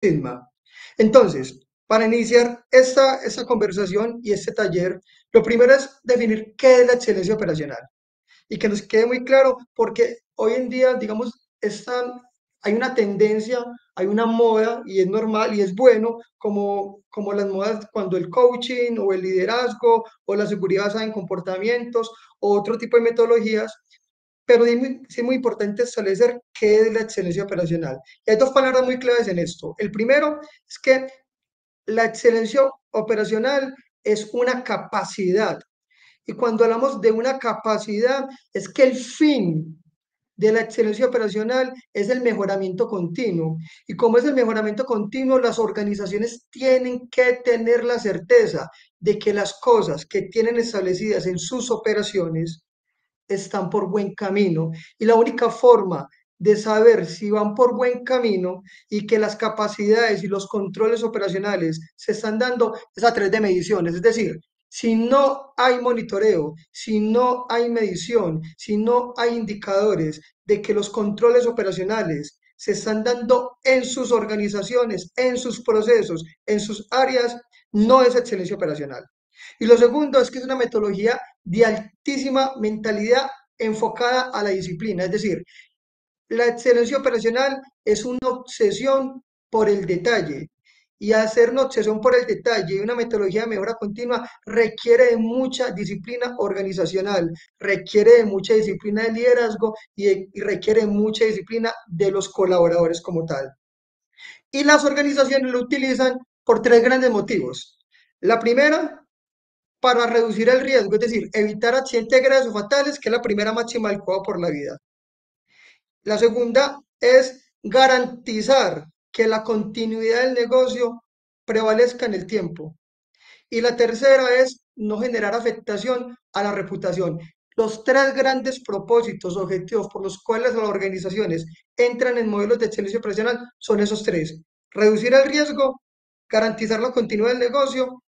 misma. Entonces, para iniciar esta conversación y este taller, lo primero es definir qué es la excelencia operacional y que nos quede muy claro, porque hoy en día, digamos, hay una tendencia, hay una moda, y es normal y es bueno, como las modas cuando el coaching o el liderazgo o la seguridad basada en comportamientos o otro tipo de metodologías, pero sí es muy importante establecer qué es la excelencia operacional. Y hay dos palabras muy claves en esto. El primero es que la excelencia operacional es una capacidad, y cuando hablamos de una capacidad, es que el fin de la excelencia operacional es el mejoramiento continuo. Y como es el mejoramiento continuo, las organizaciones tienen que tener la certeza de que las cosas que tienen establecidas en sus operaciones están por buen camino. Y la única forma de saber si van por buen camino y que las capacidades y los controles operacionales se están dando es a través de mediciones. Es decir, si no hay monitoreo, si no hay medición, si no hay indicadores de que los controles operacionales se están dando en sus organizaciones, en sus procesos, en sus áreas, no es excelencia operacional. Y lo segundo es que es una metodología de altísima mentalidad enfocada a la disciplina. Es decir, la excelencia operacional es una obsesión por el detalle. Y hacer una obsesión por el detalle y una metodología de mejora continua requiere de mucha disciplina organizacional, requiere de mucha disciplina de liderazgo y requiere de mucha disciplina de los colaboradores como tal. Y las organizaciones lo utilizan por tres grandes motivos. La primera, para reducir el riesgo, es decir, evitar accidentes graves o fatales, que es la primera máxima del Código por la Vida. La segunda es garantizar que la continuidad del negocio prevalezca en el tiempo. Y la tercera es no generar afectación a la reputación. Los tres grandes propósitos, objetivos por los cuales las organizaciones entran en modelos de excelencia operacional son esos tres. Reducir el riesgo, garantizar la continuidad del negocio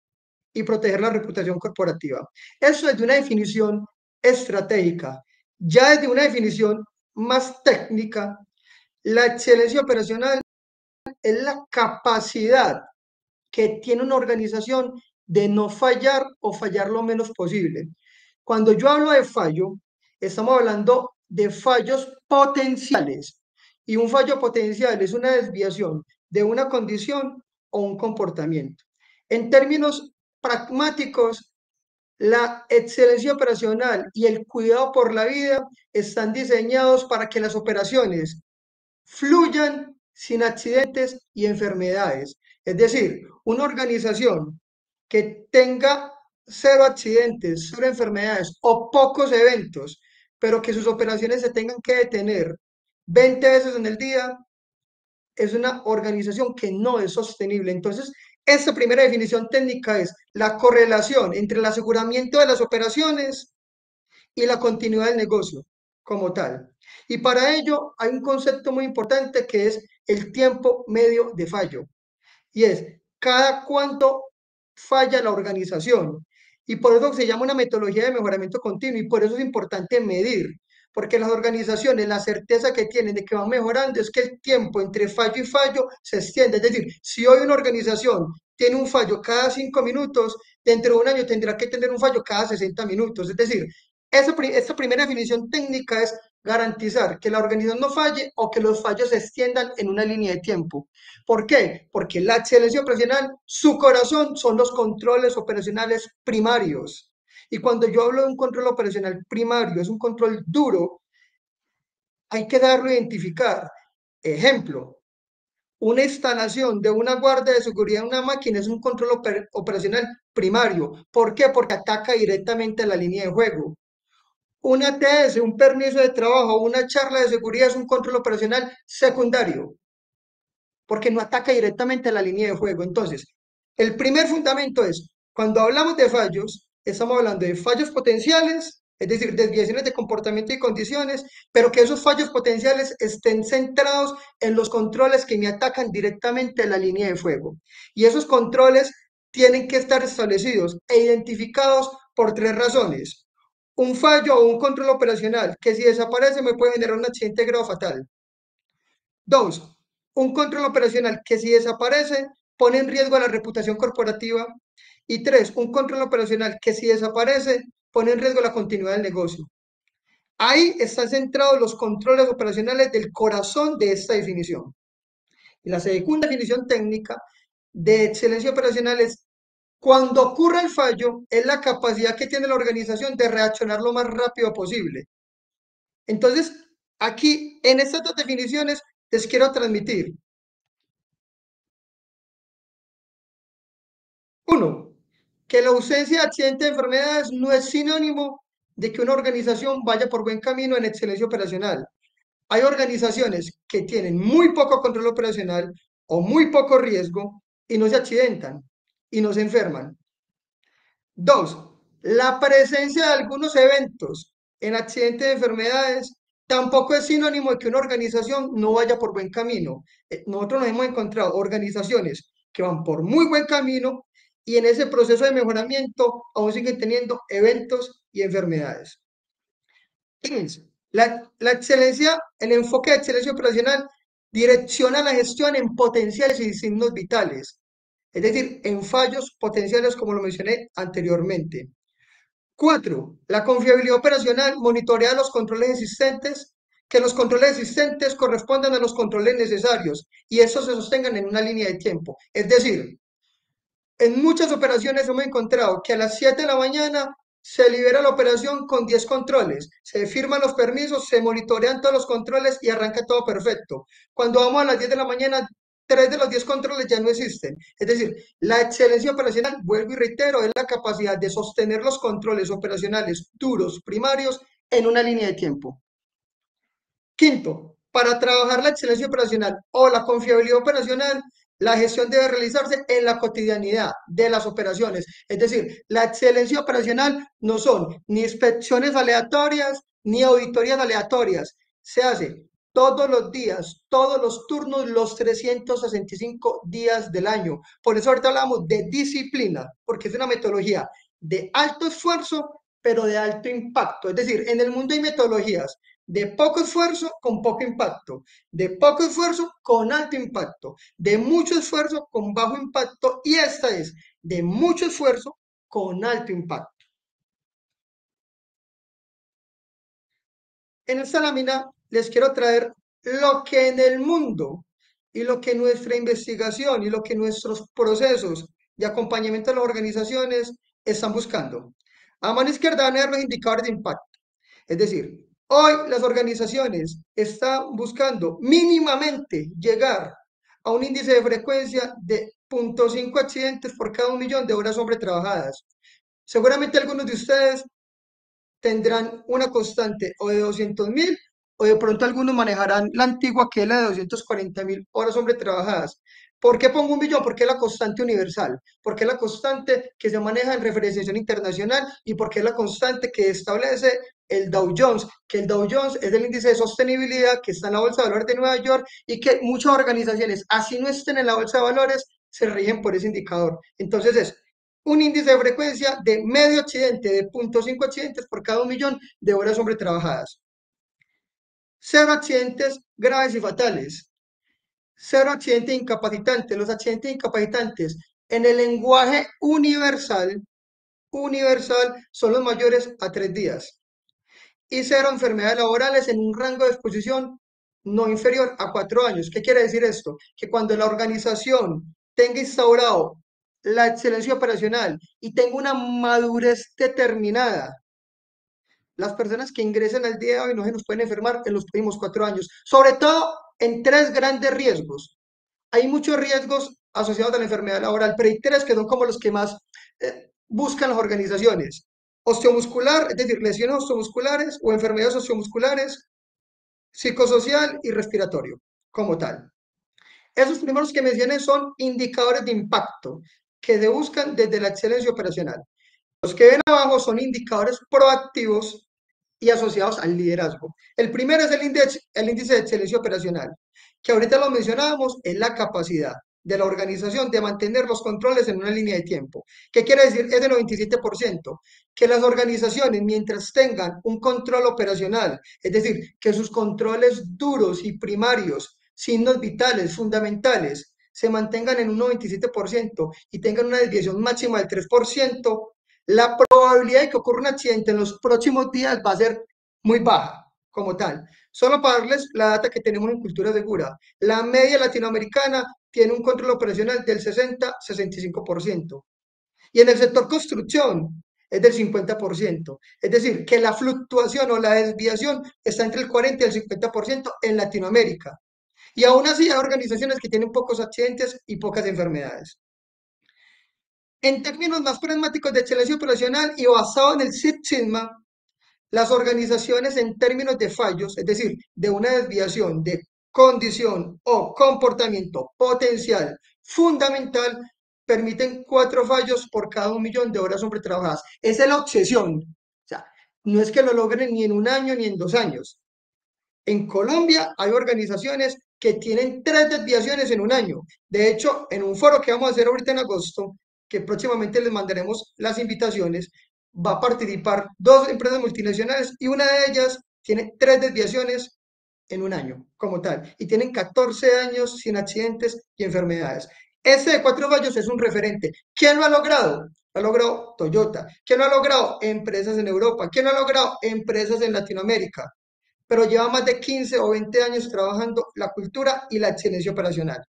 y proteger la reputación corporativa. Eso es de una definición estratégica. Ya desde una definición más técnica, la excelencia operacional es la capacidad que tiene una organización de no fallar o fallar lo menos posible. Cuando yo hablo de fallo, estamos hablando de fallos potenciales. Y un fallo potencial es una desviación de una condición o un comportamiento. En términos pragmáticos, la excelencia operacional y el cuidado por la vida están diseñados para que las operaciones fluyan sin accidentes y enfermedades. Es decir, una organización que tenga cero accidentes, cero enfermedades o pocos eventos, pero que sus operaciones se tengan que detener 20 veces en el día, es una organización que no es sostenible. Entonces, esta primera definición técnica es la correlación entre el aseguramiento de las operaciones y la continuidad del negocio como tal. Y para ello hay un concepto muy importante que es el tiempo medio de fallo. Y es cada cuánto falla la organización. Y por eso se llama una metodología de mejoramiento continuo. Y por eso es importante medir. Porque las organizaciones, la certeza que tienen de que van mejorando es que el tiempo entre fallo y fallo se extiende. Es decir, si hoy una organización tiene un fallo cada 5 minutos, dentro de un año tendrá que tener un fallo cada 60 minutos. Es decir, esta primera definición técnica es garantizar que la organización no falle o que los fallos se extiendan en una línea de tiempo. ¿Por qué? Porque la excelencia operacional, su corazón son los controles operacionales primarios. Y cuando yo hablo de un control operacional primario, es un control duro, hay que darlo a identificar. Ejemplo, una instalación de una guardia de seguridad en una máquina es un control operacional primario. ¿Por qué? Porque ataca directamente a la línea de juego. Un ATS, un permiso de trabajo, una charla de seguridad es un control operacional secundario, porque no ataca directamente a la línea de juego. Entonces, el primer fundamento es, cuando hablamos de fallos, estamos hablando de fallos potenciales, es decir, desviaciones de comportamiento y condiciones, pero que esos fallos potenciales estén centrados en los controles que me atacan directamente a la línea de fuego. Y esos controles tienen que estar establecidos e identificados por tres razones. Un fallo o un control operacional que si desaparece me puede generar un accidente grave fatal. Dos, un control operacional que si desaparece pone en riesgo a la reputación corporativa. Y tres, un control operacional que si desaparece pone en riesgo la continuidad del negocio. Ahí están centrados los controles operacionales del corazón de esta definición. Y la segunda definición técnica de excelencia operacional es cuando ocurra el fallo, es la capacidad que tiene la organización de reaccionar lo más rápido posible. Entonces, aquí en estas dos definiciones les quiero transmitir. Uno, que la ausencia de accidentes de enfermedades no es sinónimo de que una organización vaya por buen camino en excelencia operacional. Hay organizaciones que tienen muy poco control operacional o muy poco riesgo y no se accidentan y no se enferman. Dos, la presencia de algunos eventos en accidentes de enfermedades tampoco es sinónimo de que una organización no vaya por buen camino. Nosotros nos hemos encontrado organizaciones que van por muy buen camino y en ese proceso de mejoramiento aún siguen teniendo eventos y enfermedades. Tres, la excelencia, el enfoque de excelencia operacional direcciona la gestión en potenciales y signos vitales, es decir, en fallos potenciales como lo mencioné anteriormente. Cuatro, la confiabilidad operacional monitorea los controles existentes, que los controles existentes correspondan a los controles necesarios y estos se sostengan en una línea de tiempo. Es decir, en muchas operaciones hemos encontrado que a las 7 de la mañana se libera la operación con 10 controles, se firman los permisos, se monitorean todos los controles y arranca todo perfecto. Cuando vamos a las 10 de la mañana, 3 de los 10 controles ya no existen. Es decir, la excelencia operacional, vuelvo y reitero, es la capacidad de sostener los controles operacionales duros, primarios, en una línea de tiempo. Quinto, para trabajar la excelencia operacional o la confiabilidad operacional, la gestión debe realizarse en la cotidianidad de las operaciones. Es decir, la excelencia operacional no son ni inspecciones aleatorias ni auditorías aleatorias. Se hace todos los días, todos los turnos, los 365 días del año. Por eso ahorita hablamos de disciplina, porque es una metodología de alto esfuerzo, pero de alto impacto. Es decir, en el mundo hay metodologías de poco esfuerzo con poco impacto, de poco esfuerzo con alto impacto, de mucho esfuerzo con bajo impacto y esta es de mucho esfuerzo con alto impacto. En esta lámina les quiero traer lo que en el mundo y lo que nuestra investigación y lo que nuestros procesos de acompañamiento de las organizaciones están buscando. A mano izquierda van a ver los indicadores de impacto. Es decir, hoy las organizaciones están buscando mínimamente llegar a un índice de frecuencia de 0.5 accidentes por cada 1 millón de horas hombre trabajadas. Seguramente algunos de ustedes tendrán una constante o de 200.000 o de pronto algunos manejarán la antigua que es la de 240.000 horas hombre trabajadas. ¿Por qué pongo 1 millón? Porque es la constante universal, porque es la constante que se maneja en referenciación internacional y porque es la constante que establece el Dow Jones, que el Dow Jones es el índice de sostenibilidad que está en la Bolsa de Valores de Nueva York y que muchas organizaciones, así no estén en la Bolsa de Valores, se rigen por ese indicador. Entonces es un índice de frecuencia de medio accidente, de 0.5 accidentes por cada 1 millón de horas hombre trabajadas. Cero accidentes graves y fatales. Cero accidentes incapacitantes. Los accidentes incapacitantes en el lenguaje universal son los mayores a 3 días. Y cero enfermedades laborales en un rango de exposición no inferior a 4 años. ¿Qué quiere decir esto? Que cuando la organización tenga instaurado la excelencia operacional y tenga una madurez determinada, las personas que ingresen al día de hoy no se nos pueden enfermar en los próximos 4 años, sobre todo en tres grandes riesgos. Hay muchos riesgos asociados a la enfermedad laboral, pero hay tres que son como los que más buscan las organizaciones. Osteomuscular, es decir, lesiones osteomusculares o enfermedades osteomusculares, psicosocial y respiratorio, como tal. Esos primeros que mencioné son indicadores de impacto que se buscan desde la excelencia operacional. Los que ven abajo son indicadores proactivos y asociados al liderazgo. El primero es el índice de excelencia operacional, que ahorita lo mencionábamos, es la capacidad de la organización de mantener los controles en una línea de tiempo. ¿Qué quiere decir? Es del 97%. Que las organizaciones, mientras tengan un control operacional, es decir, que sus controles duros y primarios signos vitales, fundamentales, se mantengan en un 97% y tengan una desviación máxima del 3%, la probabilidad de que ocurra un accidente en los próximos días va a ser muy baja, como tal. Solo para darles la data que tenemos en cultura segura, la media latinoamericana tiene un control operacional del 60-65%. Y en el sector construcción es del 50%. Es decir, que la fluctuación o la desviación está entre el 40 y el 50% en Latinoamérica. Y aún así hay organizaciones que tienen pocos accidentes y pocas enfermedades. En términos más pragmáticos de excelencia operacional y basado en el Six Sigma, las organizaciones en términos de fallos, es decir, de una desviación de condición o comportamiento potencial fundamental, permiten 4 fallos por cada 1 millón de horas hombre trabajadas. Esa es la obsesión. O sea, no es que lo logren ni en un año ni en 2 años. En Colombia hay organizaciones que tienen 3 desviaciones en un año. De hecho, en un foro que vamos a hacer ahorita en agosto, que próximamente les mandaremos las invitaciones, va a participar 2 empresas multinacionales y una de ellas tiene 3 desviaciones en un año como tal y tienen 14 años sin accidentes y enfermedades. Ese de 4 fallos es un referente. ¿Quién lo ha logrado? Lo ha logrado Toyota. ¿Quién lo ha logrado? Empresas en Europa. ¿Quién lo ha logrado? Empresas en Latinoamérica, pero lleva más de 15 o 20 años trabajando la cultura y la excelencia operacional.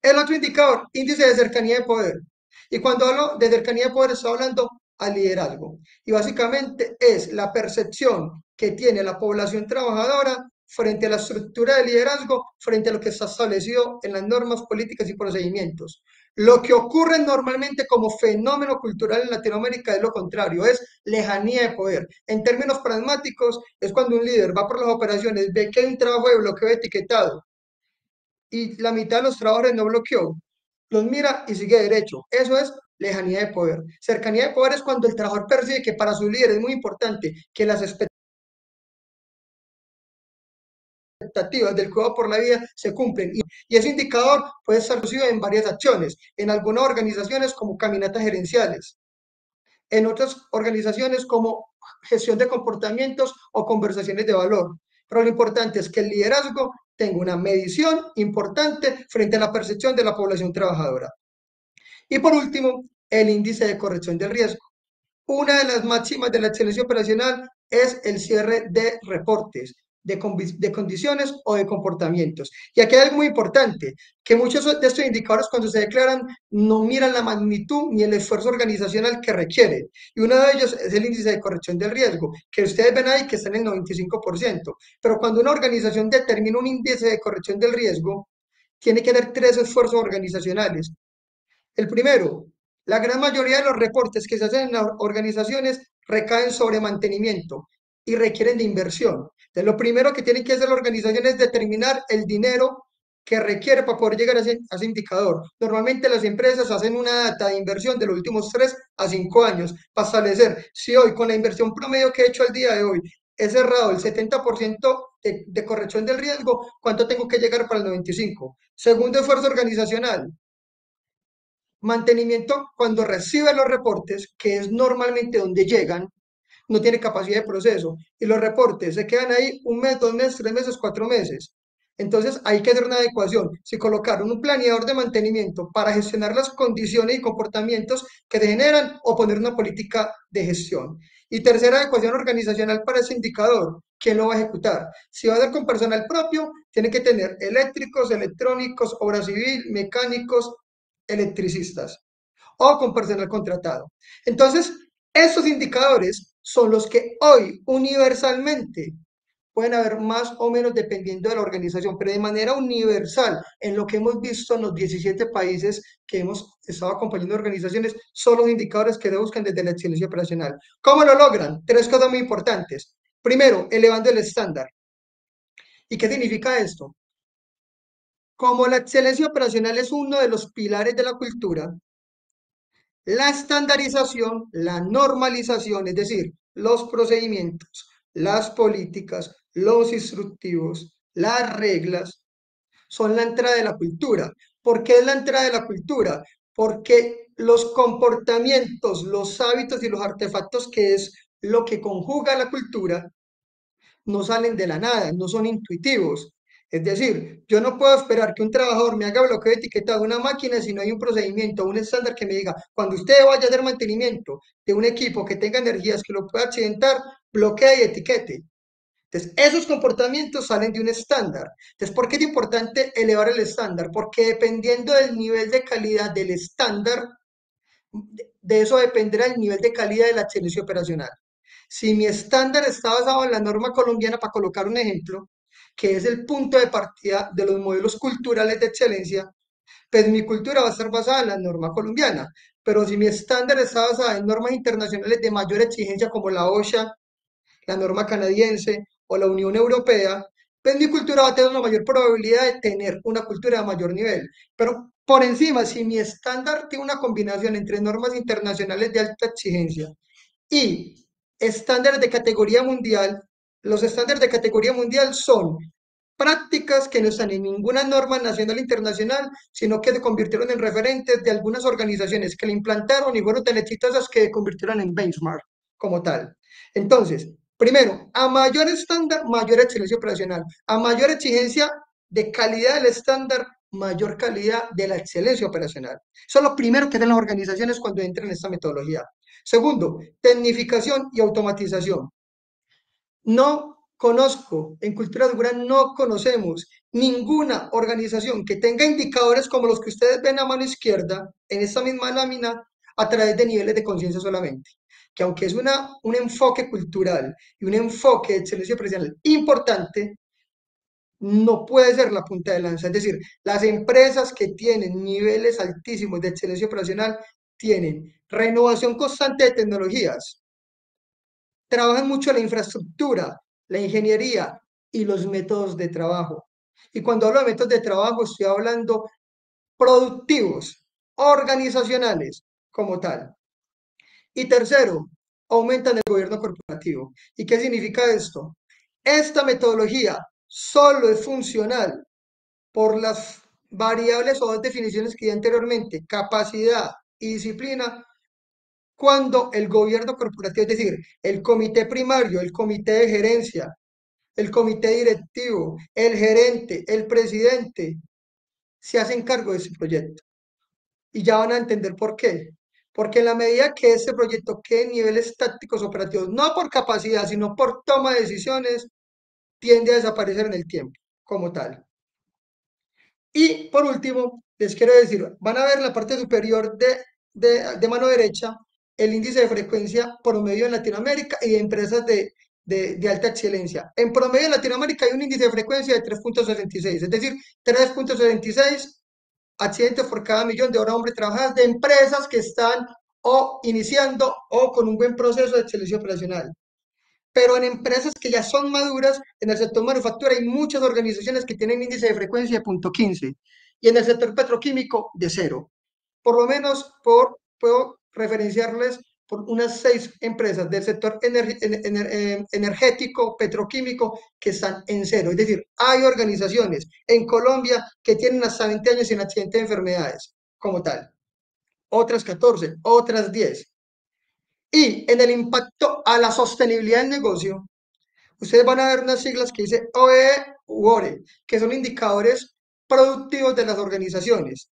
El otro indicador, índice de cercanía de poder. Y cuando hablo de cercanía de poder, estoy hablando al liderazgo. Y básicamente es la percepción que tiene la población trabajadora frente a la estructura de liderazgo, frente a lo que está establecido en las normas políticas y procedimientos. Lo que ocurre normalmente como fenómeno cultural en Latinoamérica es lo contrario, es lejanía de poder. En términos pragmáticos, es cuando un líder va por las operaciones, ve que hay un trabajo de bloqueo etiquetado y la mitad de los trabajadores no bloqueó, los mira y sigue derecho. Eso es lejanía de poder. Cercanía de poder es cuando el trabajador percibe que para su líder es muy importante que las expectativas del cuidado por la vida se cumplen. Y ese indicador puede estar reducido en varias acciones, en algunas organizaciones como caminatas gerenciales, en otras organizaciones como gestión de comportamientos o conversaciones de valor. Pero lo importante es que el liderazgo tenga una medición importante frente a la percepción de la población trabajadora. Y por último, el índice de corrección del riesgo. Una de las máximas de la excelencia operacional es el cierre de reportes, de condiciones o de comportamientos. Y aquí hay algo muy importante, que muchos de estos indicadores cuando se declaran no miran la magnitud ni el esfuerzo organizacional que requiere. Y uno de ellos es el índice de corrección del riesgo, que ustedes ven ahí que está en el 95%. Pero cuando una organización determina un índice de corrección del riesgo, tiene que haber 3 esfuerzos organizacionales. El primero, la gran mayoría de los reportes que se hacen en las organizaciones recaen sobre mantenimiento y requieren de inversión. Entonces, lo primero que tiene que hacer la organización es determinar el dinero que requiere para poder llegar a ese indicador. Normalmente las empresas hacen una data de inversión de los últimos 3 a 5 años para establecer si hoy con la inversión promedio que he hecho al día de hoy he cerrado el 70% de corrección del riesgo, ¿cuánto tengo que llegar para el 95%? Segundo esfuerzo organizacional, mantenimiento, cuando recibe los reportes, que es normalmente donde llegan, no tiene capacidad de proceso. Y los reportes se quedan ahí 1 mes, 2 meses, 3 meses, 4 meses. Entonces hay que hacer una adecuación. Si colocaron un planeador de mantenimiento para gestionar las condiciones y comportamientos que se generan o poner una política de gestión. Y tercera adecuación organizacional para ese indicador. ¿Quién lo va a ejecutar? Si va a ser con personal propio, tiene que tener eléctricos, electrónicos, obra civil, mecánicos, electricistas o con personal contratado. Entonces, esos indicadores son los que hoy universalmente pueden haber más o menos dependiendo de la organización, pero de manera universal, en lo que hemos visto en los 17 países que hemos estado acompañando organizaciones, son los indicadores que se buscan desde la excelencia operacional. ¿Cómo lo logran? 3 cosas muy importantes. Primero, elevando el estándar. ¿Y qué significa esto? Como la excelencia operacional es uno de los pilares de la cultura, la estandarización, la normalización, es decir, los procedimientos, las políticas, los instructivos, las reglas, son la entrada de la cultura. ¿Por qué es la entrada de la cultura? Porque los comportamientos, los hábitos y los artefactos, que es lo que conjuga la cultura, no salen de la nada, no son intuitivos. Es decir, yo no puedo esperar que un trabajador me haga bloqueo de etiquetado de una máquina si no hay un procedimiento, un estándar que me diga, cuando usted vaya a hacer mantenimiento de un equipo que tenga energías que lo pueda accidentar, bloquee y etiquete. Entonces, esos comportamientos salen de un estándar. Entonces, ¿por qué es importante elevar el estándar? Porque dependiendo del nivel de calidad del estándar, de eso dependerá el nivel de calidad de la excelencia operacional. Si mi estándar está basado en la norma colombiana, para colocar un ejemplo, que es el punto de partida de los modelos culturales de excelencia, pues mi cultura va a estar basada en la norma colombiana. Pero si mi estándar está basado en normas internacionales de mayor exigencia como la OSHA, la norma canadiense o la Unión Europea, pues mi cultura va a tener una mayor probabilidad de tener una cultura de mayor nivel. Pero por encima, si mi estándar tiene una combinación entre normas internacionales de alta exigencia y estándares de categoría mundial, los estándares de categoría mundial son prácticas que no están en ninguna norma nacional o internacional, sino que se convirtieron en referentes de algunas organizaciones que la implantaron y fueron tan exitosas que se convirtieron en benchmark como tal. Entonces, primero, a mayor estándar, mayor excelencia operacional. A mayor exigencia de calidad del estándar, mayor calidad de la excelencia operacional. Eso es lo primero que hacen las organizaciones cuando entran en esta metodología. Segundo, tecnificación y automatización. No conozco, en Cultura Segura no conocemos ninguna organización que tenga indicadores como los que ustedes ven a mano izquierda en esta misma lámina a través de niveles de conciencia solamente. Que aunque es un enfoque cultural y un enfoque de excelencia profesional importante, no puede ser la punta de lanza. Es decir, las empresas que tienen niveles altísimos de excelencia operacional tienen renovación constante de tecnologías, trabajan mucho la infraestructura, la ingeniería y los métodos de trabajo. Y cuando hablo de métodos de trabajo, estoy hablando productivos, organizacionales como tal. Y tercero, aumentan el gobierno corporativo. ¿Y qué significa esto? Esta metodología solo es funcional por las variables o dos definiciones que di anteriormente, capacidad y disciplina, cuando el gobierno corporativo, es decir, el comité primario, el comité de gerencia, el comité directivo, el gerente, el presidente, se hacen cargo de ese proyecto. Y ya van a entender por qué. Porque en la medida que ese proyecto quede en niveles tácticos operativos, no por capacidad, sino por toma de decisiones, tiende a desaparecer en el tiempo como tal. Y por último, les quiero decir, van a ver en la parte superior de mano derecha el índice de frecuencia promedio en Latinoamérica y de empresas de alta excelencia. En promedio en Latinoamérica hay un índice de frecuencia de 3,66, es decir, 3,76 accidentes por cada millón de horas hombre trabajadas de empresas que están o iniciando o con un buen proceso de excelencia operacional. Pero en empresas que ya son maduras, en el sector manufactura hay muchas organizaciones que tienen índice de frecuencia de 0,15 y en el sector petroquímico de cero. Por lo menos puedo referenciarles por unas 6 empresas del sector energético, petroquímico, que están en cero. Es decir, hay organizaciones en Colombia que tienen hasta 20 años sin accidente de enfermedades, como tal. Otras 14, otras 10. Y en el impacto a la sostenibilidad del negocio, ustedes van a ver unas siglas que dice OEE u ORE, que son indicadores productivos de las organizaciones.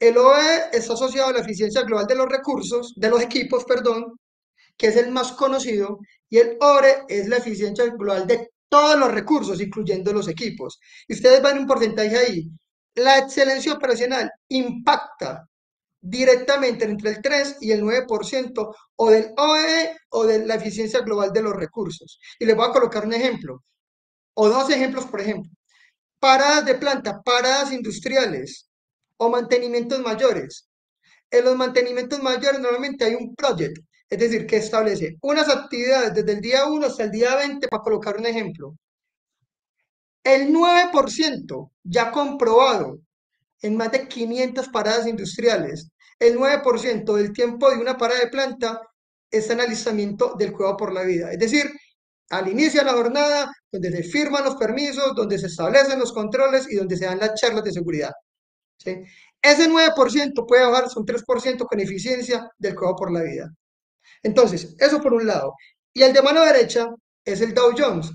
El OEE está asociado a la eficiencia global de los recursos, de los equipos, perdón, que es el más conocido, y el ORE es la eficiencia global de todos los recursos, incluyendo los equipos. Y ustedes ven un porcentaje ahí. La excelencia operacional impacta directamente entre el 3 y el 9% o del OEE o de la eficiencia global de los recursos. Y les voy a colocar un ejemplo, o dos ejemplos, por ejemplo. Paradas de planta, paradas industriales o mantenimientos mayores. En los mantenimientos mayores normalmente hay un project, es decir, que establece unas actividades desde el día 1 hasta el día 20, para colocar un ejemplo. El 9% ya comprobado en más de 500 paradas industriales. El 9% del tiempo de una parada de planta está en alistamiento del cuidado por la vida. Es decir, al inicio de la jornada, donde se firman los permisos, donde se establecen los controles y donde se dan las charlas de seguridad. ¿Sí? Ese 9% puede bajarse un 3% con eficiencia del cuidado por la vida. Entonces, eso por un lado. Y el de mano derecha es el Dow Jones.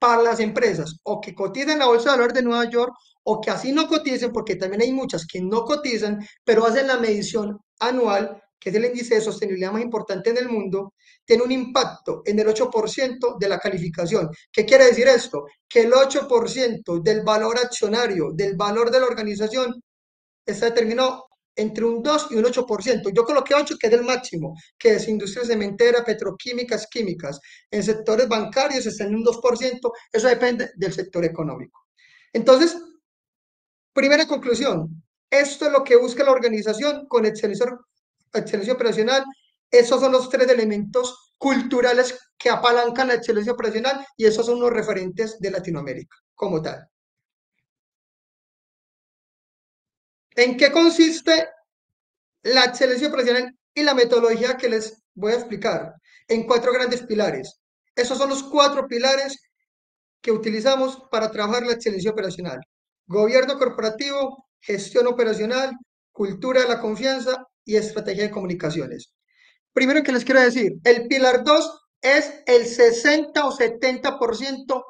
para las empresas o que cotizan en la Bolsa de Valores de Nueva York o que así no coticen, porque también hay muchas que no cotizan, pero hacen la medición anual, que es el índice de sostenibilidad más importante en el mundo, tiene un impacto en el 8% de la calificación. ¿Qué quiere decir esto? Que el 8% del valor accionario, del valor de la organización, está determinado entre un 2 y un 8%. Yo coloqué 8, que es el máximo, que es industria cementera, petroquímicas, químicas. En sectores bancarios está en un 2%. Eso depende del sector económico. Entonces, primera conclusión, esto es lo que busca la organización con excelencia operacional. Esos son los tres elementos culturales que apalancan la excelencia operacional y esos son los referentes de Latinoamérica como tal. ¿En qué consiste la excelencia operacional y la metodología que les voy a explicar? En cuatro grandes pilares. Esos son los cuatro pilares que utilizamos para trabajar la excelencia operacional. Gobierno corporativo, gestión operacional, cultura de la confianza y estrategia de comunicaciones. Primero que les quiero decir, el pilar 2 es el 60 o 70%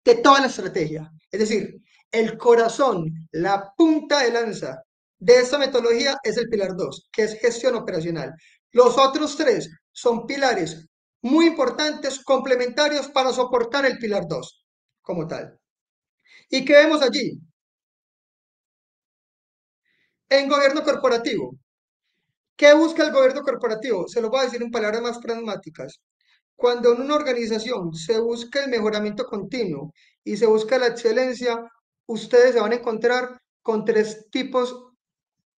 de toda la estrategia. Es decir, el corazón, la punta de lanza de esta metodología es el pilar 2, que es gestión operacional. Los otros tres son pilares muy importantes, complementarios para soportar el pilar 2 como tal. ¿Y qué vemos allí? En gobierno corporativo. ¿Qué busca el gobierno corporativo? Se lo voy a decir en palabras más pragmáticas. Cuando en una organización se busca el mejoramiento continuo y se busca la excelencia, ustedes se van a encontrar con tres tipos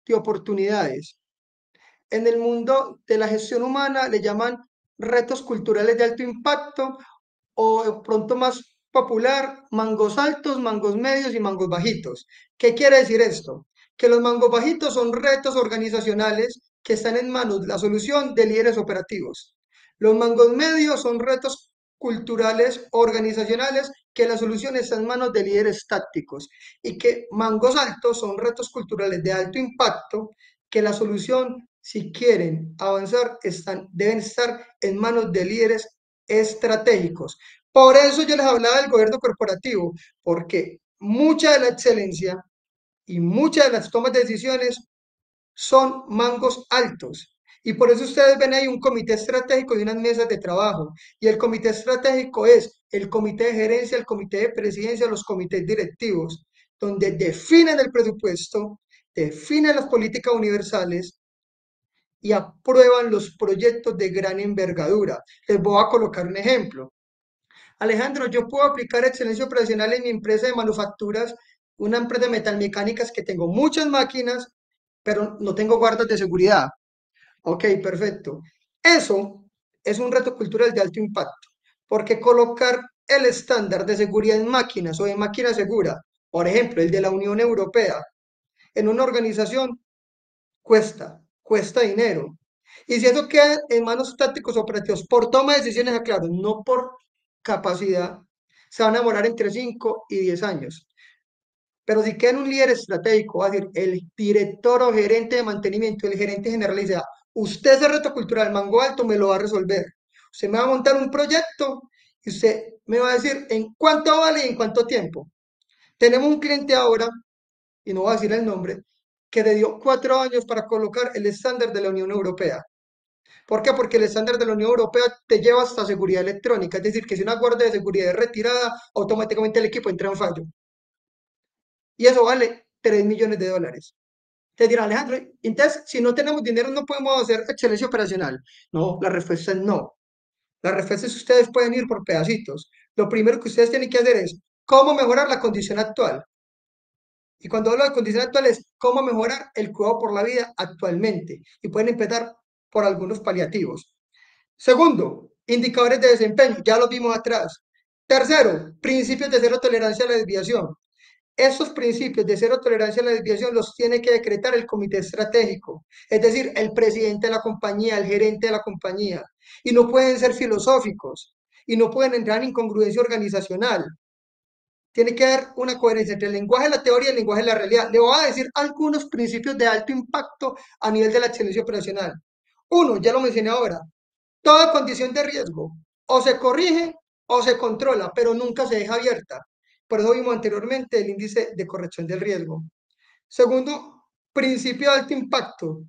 de oportunidades. En el mundo de la gestión humana le llaman retos culturales de alto impacto o de pronto más popular, mangos altos, mangos medios y mangos bajitos. ¿Qué quiere decir esto? Que los mangos bajitos son retos organizacionales que están en manos de la solución de líderes operativos. Los mangos medios son retos culturales organizacionales que la solución está en manos de líderes tácticos y que mangos altos son retos culturales de alto impacto que la solución, si quieren avanzar, deben estar en manos de líderes estratégicos. Por eso yo les hablaba del gobierno corporativo, porque mucha de la excelencia y muchas de las tomas de decisiones son mangos altos. Y por eso ustedes ven ahí un comité estratégico y unas mesas de trabajo. Y el comité estratégico es el comité de gerencia, el comité de presidencia, los comités directivos, donde definen el presupuesto, definen las políticas universales y aprueban los proyectos de gran envergadura. Les voy a colocar un ejemplo. Alejandro, yo puedo aplicar excelencia operacional en mi empresa de manufacturas, una empresa de metalmecánicas que tengo muchas máquinas, pero no tengo guardas de seguridad. Ok, perfecto. Eso es un reto cultural de alto impacto, porque colocar el estándar de seguridad en máquinas o de máquina segura, por ejemplo, el de la Unión Europea, en una organización cuesta dinero. Y si eso queda en manos tácticos operativos por toma de decisiones, aclaro, no por capacidad, se van a demorar entre 5 y 10 años. Pero si queda en un líder estratégico, va a decir, el director o gerente de mantenimiento, el gerente general, dice, usted ese reto cultural, mango alto, me lo va a resolver. Usted me va a montar un proyecto y usted me va a decir en cuánto vale y en cuánto tiempo. Tenemos un cliente ahora, y no voy a decir el nombre, que le dio 4 años para colocar el estándar de la Unión Europea. ¿Por qué? Porque el estándar de la Unión Europea te lleva hasta seguridad electrónica, es decir, que si una guardia de seguridad es retirada, automáticamente el equipo entra en fallo. Y eso vale 3 millones de dólares. Te dirá Alejandro, entonces, si no tenemos dinero, no podemos hacer excelencia operacional. No, la respuesta es no. La respuesta es que ustedes pueden ir por pedacitos. Lo primero que ustedes tienen que hacer es cómo mejorar la condición actual. Y cuando hablo de condición actual es cómo mejorar el cuidado por la vida actualmente. Y pueden empezar por algunos paliativos. Segundo, indicadores de desempeño, ya los vimos atrás. Tercero, principios de cero tolerancia a la desviación. Estos principios de cero tolerancia a la desviación los tiene que decretar el comité estratégico, es decir, el presidente de la compañía, el gerente de la compañía. Y no pueden ser filosóficos y no pueden entrar en incongruencia organizacional. Tiene que haber una coherencia entre el lenguaje de la teoría y el lenguaje de la realidad. Le voy a decir algunos principios de alto impacto a nivel de la excelencia operacional. Uno, ya lo mencioné ahora, toda condición de riesgo o se corrige o se controla, pero nunca se deja abierta. Por eso vimos anteriormente el índice de corrección del riesgo. Segundo, principio de alto impacto.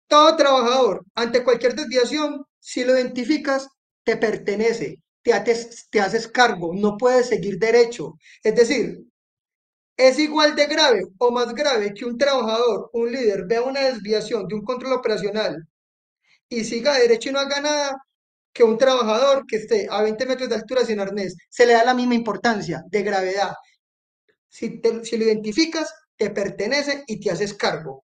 Todo trabajador, ante cualquier desviación, si lo identificas, te pertenece, te haces cargo, no puedes seguir derecho. Es decir, es igual de grave o más grave que un trabajador, un líder, vea una desviación de un control operacional y siga derecho y no haga nada, que un trabajador que esté a 20 metros de altura sin arnés. Se le da la misma importancia de gravedad. Si lo identificas, te pertenece y te haces cargo.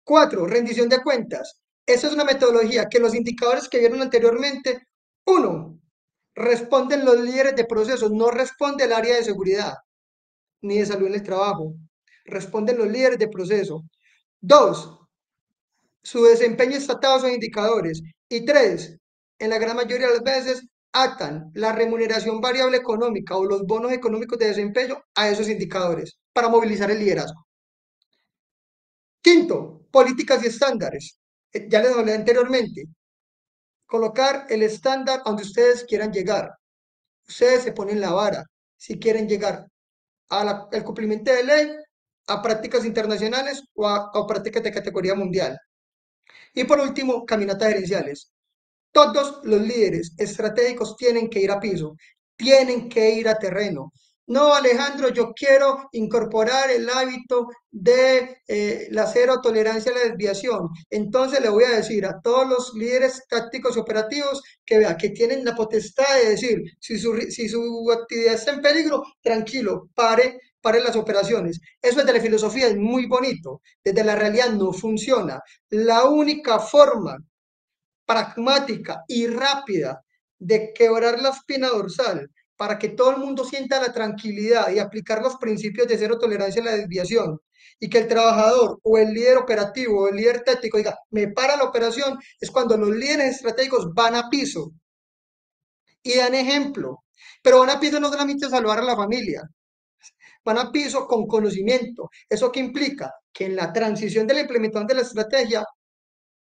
4. Rendición de cuentas. Esa es una metodología que los indicadores que vieron anteriormente, uno, responden los líderes de procesos, no responde el área de seguridad ni de salud en el trabajo. Responden los líderes de proceso. 2. Su desempeño está atado a esos indicadores. Y 3. En la gran mayoría de las veces atan la remuneración variable económica o los bonos económicos de desempeño a esos indicadores para movilizar el liderazgo. Quinto, políticas y estándares. Ya les hablé anteriormente. Colocar el estándar donde ustedes quieran llegar. Ustedes se ponen la vara si quieren llegar al cumplimiento de ley, a prácticas internacionales o prácticas de categoría mundial. Y por último, caminatas gerenciales. Todos los líderes estratégicos tienen que ir a piso, tienen que ir a terreno. No, Alejandro, yo quiero incorporar el hábito de la cero tolerancia a la desviación. Entonces le voy a decir a todos los líderes tácticos y operativos que vea que tienen la potestad de decir, si su actividad está en peligro, tranquilo, pare las operaciones. Eso desde la filosofía es muy bonito, desde la realidad no funciona. La única forma pragmática y rápida de quebrar la espina dorsal para que todo el mundo sienta la tranquilidad y aplicar los principios de cero tolerancia a la desviación y que el trabajador o el líder operativo o el líder táctico diga, me para la operación, es cuando los líderes estratégicos van a piso y dan ejemplo. Pero van a piso no solamente a salvar a la familia, van a piso con conocimiento. ¿Eso qué implica? Que en la transición de la implementación de la estrategia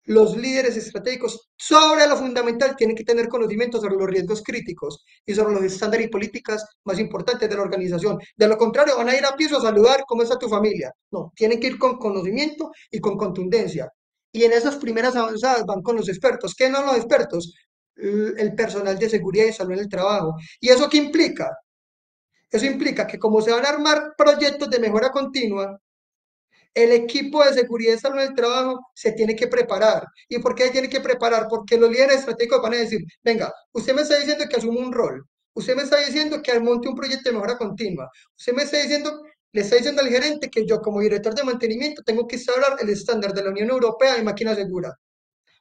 los líderes estratégicos sobre lo fundamental tienen que tener conocimiento sobre los riesgos críticos y sobre los estándares y políticas más importantes de la organización. De lo contrario, van a ir a piso a saludar cómo está tu familia. No, tienen que ir con conocimiento y con contundencia. Y en esas primeras avanzadas van con los expertos. ¿Qué no los expertos? El personal de seguridad y salud en el trabajo. ¿Y eso qué implica? Eso implica que como se van a armar proyectos de mejora continua, el equipo de seguridad y salud en el trabajo se tiene que preparar. ¿Y por qué tiene que preparar? Porque los líderes estratégicos van a decir, venga, usted me está diciendo que asuma un rol, usted me está diciendo que monte un proyecto de mejora continua, usted me está diciendo, le está diciendo al gerente que yo como director de mantenimiento tengo que instaurar el estándar de la Unión Europea de máquina segura.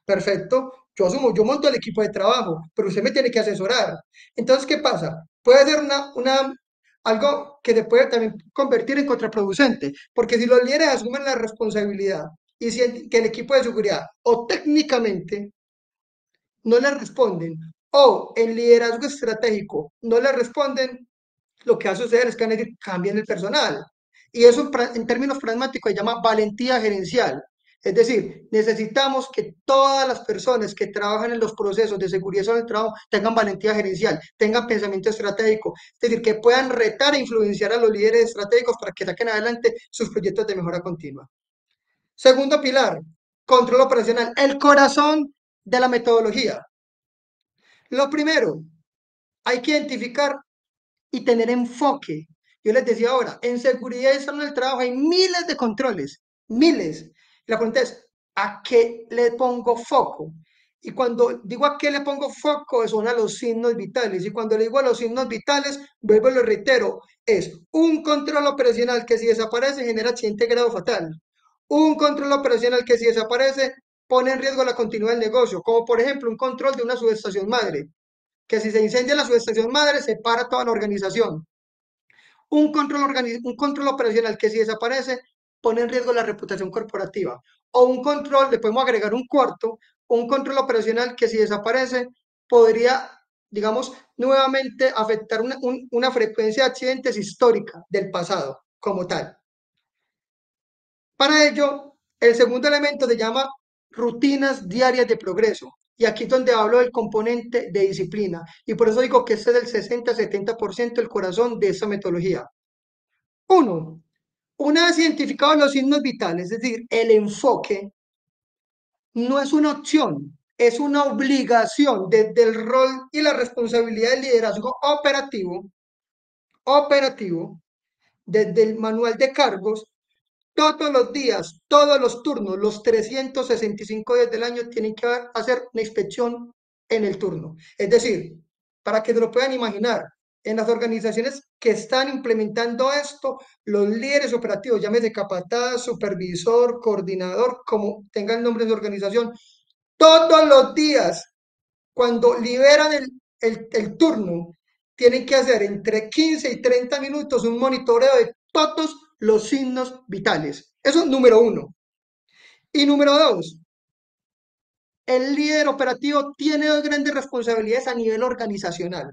Perfecto, yo asumo, yo monto el equipo de trabajo, pero usted me tiene que asesorar. Entonces, ¿qué pasa? Puede ser algo que se puede también convertir en contraproducente, porque si los líderes asumen la responsabilidad y sienten que el equipo de seguridad o técnicamente no le responden o el liderazgo estratégico no le responden, lo que va a suceder es que van a decir, cambien el personal. Y eso en términos pragmáticos se llama valentía gerencial. Es decir, necesitamos que todas las personas que trabajan en los procesos de seguridad sobre el trabajo tengan valentía gerencial, tengan pensamiento estratégico, es decir, que puedan retar e influenciar a los líderes estratégicos para que saquen adelante sus proyectos de mejora continua. Segundo pilar, control operacional, el corazón de la metodología. Lo primero, hay que identificar y tener enfoque. Yo les decía ahora, en seguridad y salud del trabajo hay miles de controles, miles. La pregunta es, ¿a qué le pongo foco? Y cuando digo a qué le pongo foco, son a los signos vitales. Y cuando le digo a los signos vitales, vuelvo y lo reitero, es un control operacional que si desaparece genera accidente grado fatal. Un control operacional que si desaparece pone en riesgo la continuidad del negocio, como por ejemplo un control de una subestación madre que si se incendia la subestación madre, se para toda la organización. Un control operacional que si desaparece, pone en riesgo la reputación corporativa. O un control, le podemos agregar un cuarto, un control operacional que si desaparece, podría, digamos, nuevamente afectar una frecuencia de accidentes histórica del pasado como tal. Para ello, el segundo elemento se llama rutinas diarias de progreso. Y aquí es donde hablo del componente de disciplina. Y por eso digo que este es el 60-70% el corazón de esta metodología. Uno, una vez identificados los signos vitales, es decir, el enfoque, no es una opción, es una obligación desde el rol y la responsabilidad del liderazgo operativo, desde el manual de cargos. Todos los días, todos los turnos, los 365 días del año tienen que hacer una inspección en el turno. Es decir, para que se lo puedan imaginar, en las organizaciones que están implementando esto, los líderes operativos, llámese capataz, supervisor, coordinador, como tenga el nombre de su organización, todos los días, cuando liberan el turno, tienen que hacer entre 15 y 30 minutos un monitoreo de todos los signos vitales. Eso es número uno. Y número dos, el líder operativo tiene dos grandes responsabilidades a nivel organizacional,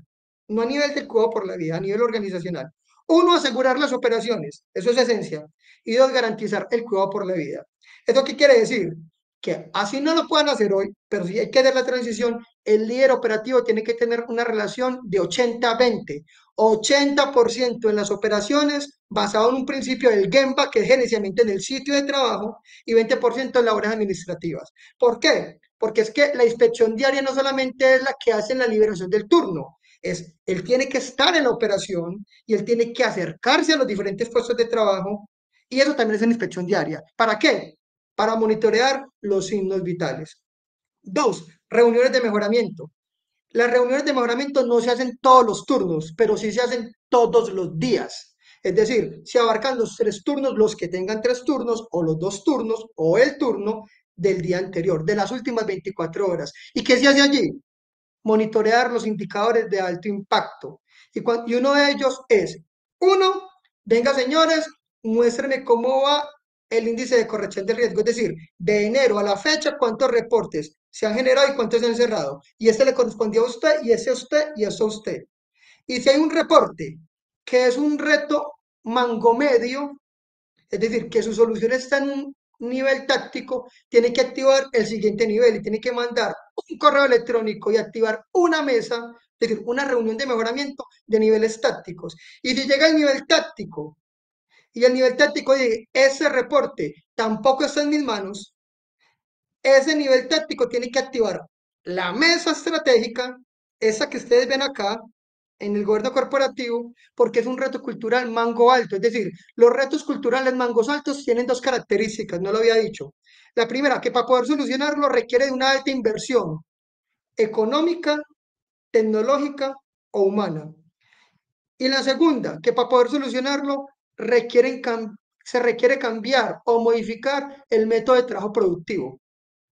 no a nivel del cuidado por la vida, a nivel organizacional. Uno, asegurar las operaciones, eso es esencia. Y dos, garantizar el cuidado por la vida. ¿Esto qué quiere decir? Que así no lo puedan hacer hoy, pero si hay que hacer la transición, el líder operativo tiene que tener una relación de 80-20. 80% en las operaciones basado en un principio del Gemba, que es gerenciamiento en el sitio de trabajo, y 20% en labores administrativas. ¿Por qué? Porque es que la inspección diaria no solamente es la que hace en la liberación del turno, él tiene que estar en la operación y él tiene que acercarse a los diferentes puestos de trabajo y eso también es una inspección diaria. ¿Para qué? Para monitorear los signos vitales. Dos, reuniones de mejoramiento. Las reuniones de mejoramiento no se hacen todos los turnos, pero sí se hacen todos los días. Es decir, se abarcan los tres turnos, los que tengan tres turnos, o los dos turnos, o el turno del día anterior, de las últimas 24 horas. ¿Y qué se hace allí? Monitorear los indicadores de alto impacto. Y uno de ellos es, uno, venga señores, muéstrenme cómo va el índice de corrección de riesgo, es decir, de enero a la fecha, cuántos reportes se han generado y cuántos se han cerrado. Y este le correspondió a usted, y ese a usted, y eso a usted. Y si hay un reporte que es un reto mango medio, es decir, que su solución está en un nivel táctico, tiene que activar el siguiente nivel y tiene que mandar un correo electrónico y activar una mesa, es decir, una reunión de mejoramiento de niveles tácticos. Y si llega al nivel táctico y el nivel táctico dice, ese reporte tampoco está en mis manos, ese nivel táctico tiene que activar la mesa estratégica, esa que ustedes ven acá en el gobierno corporativo, porque es un reto cultural mango alto. Es decir, los retos culturales mangos altos tienen dos características, no lo había dicho. La primera, que para poder solucionarlo requiere de una alta inversión económica, tecnológica o humana. Y la segunda, que para poder solucionarlo se requiere cambiar o modificar el método de trabajo productivo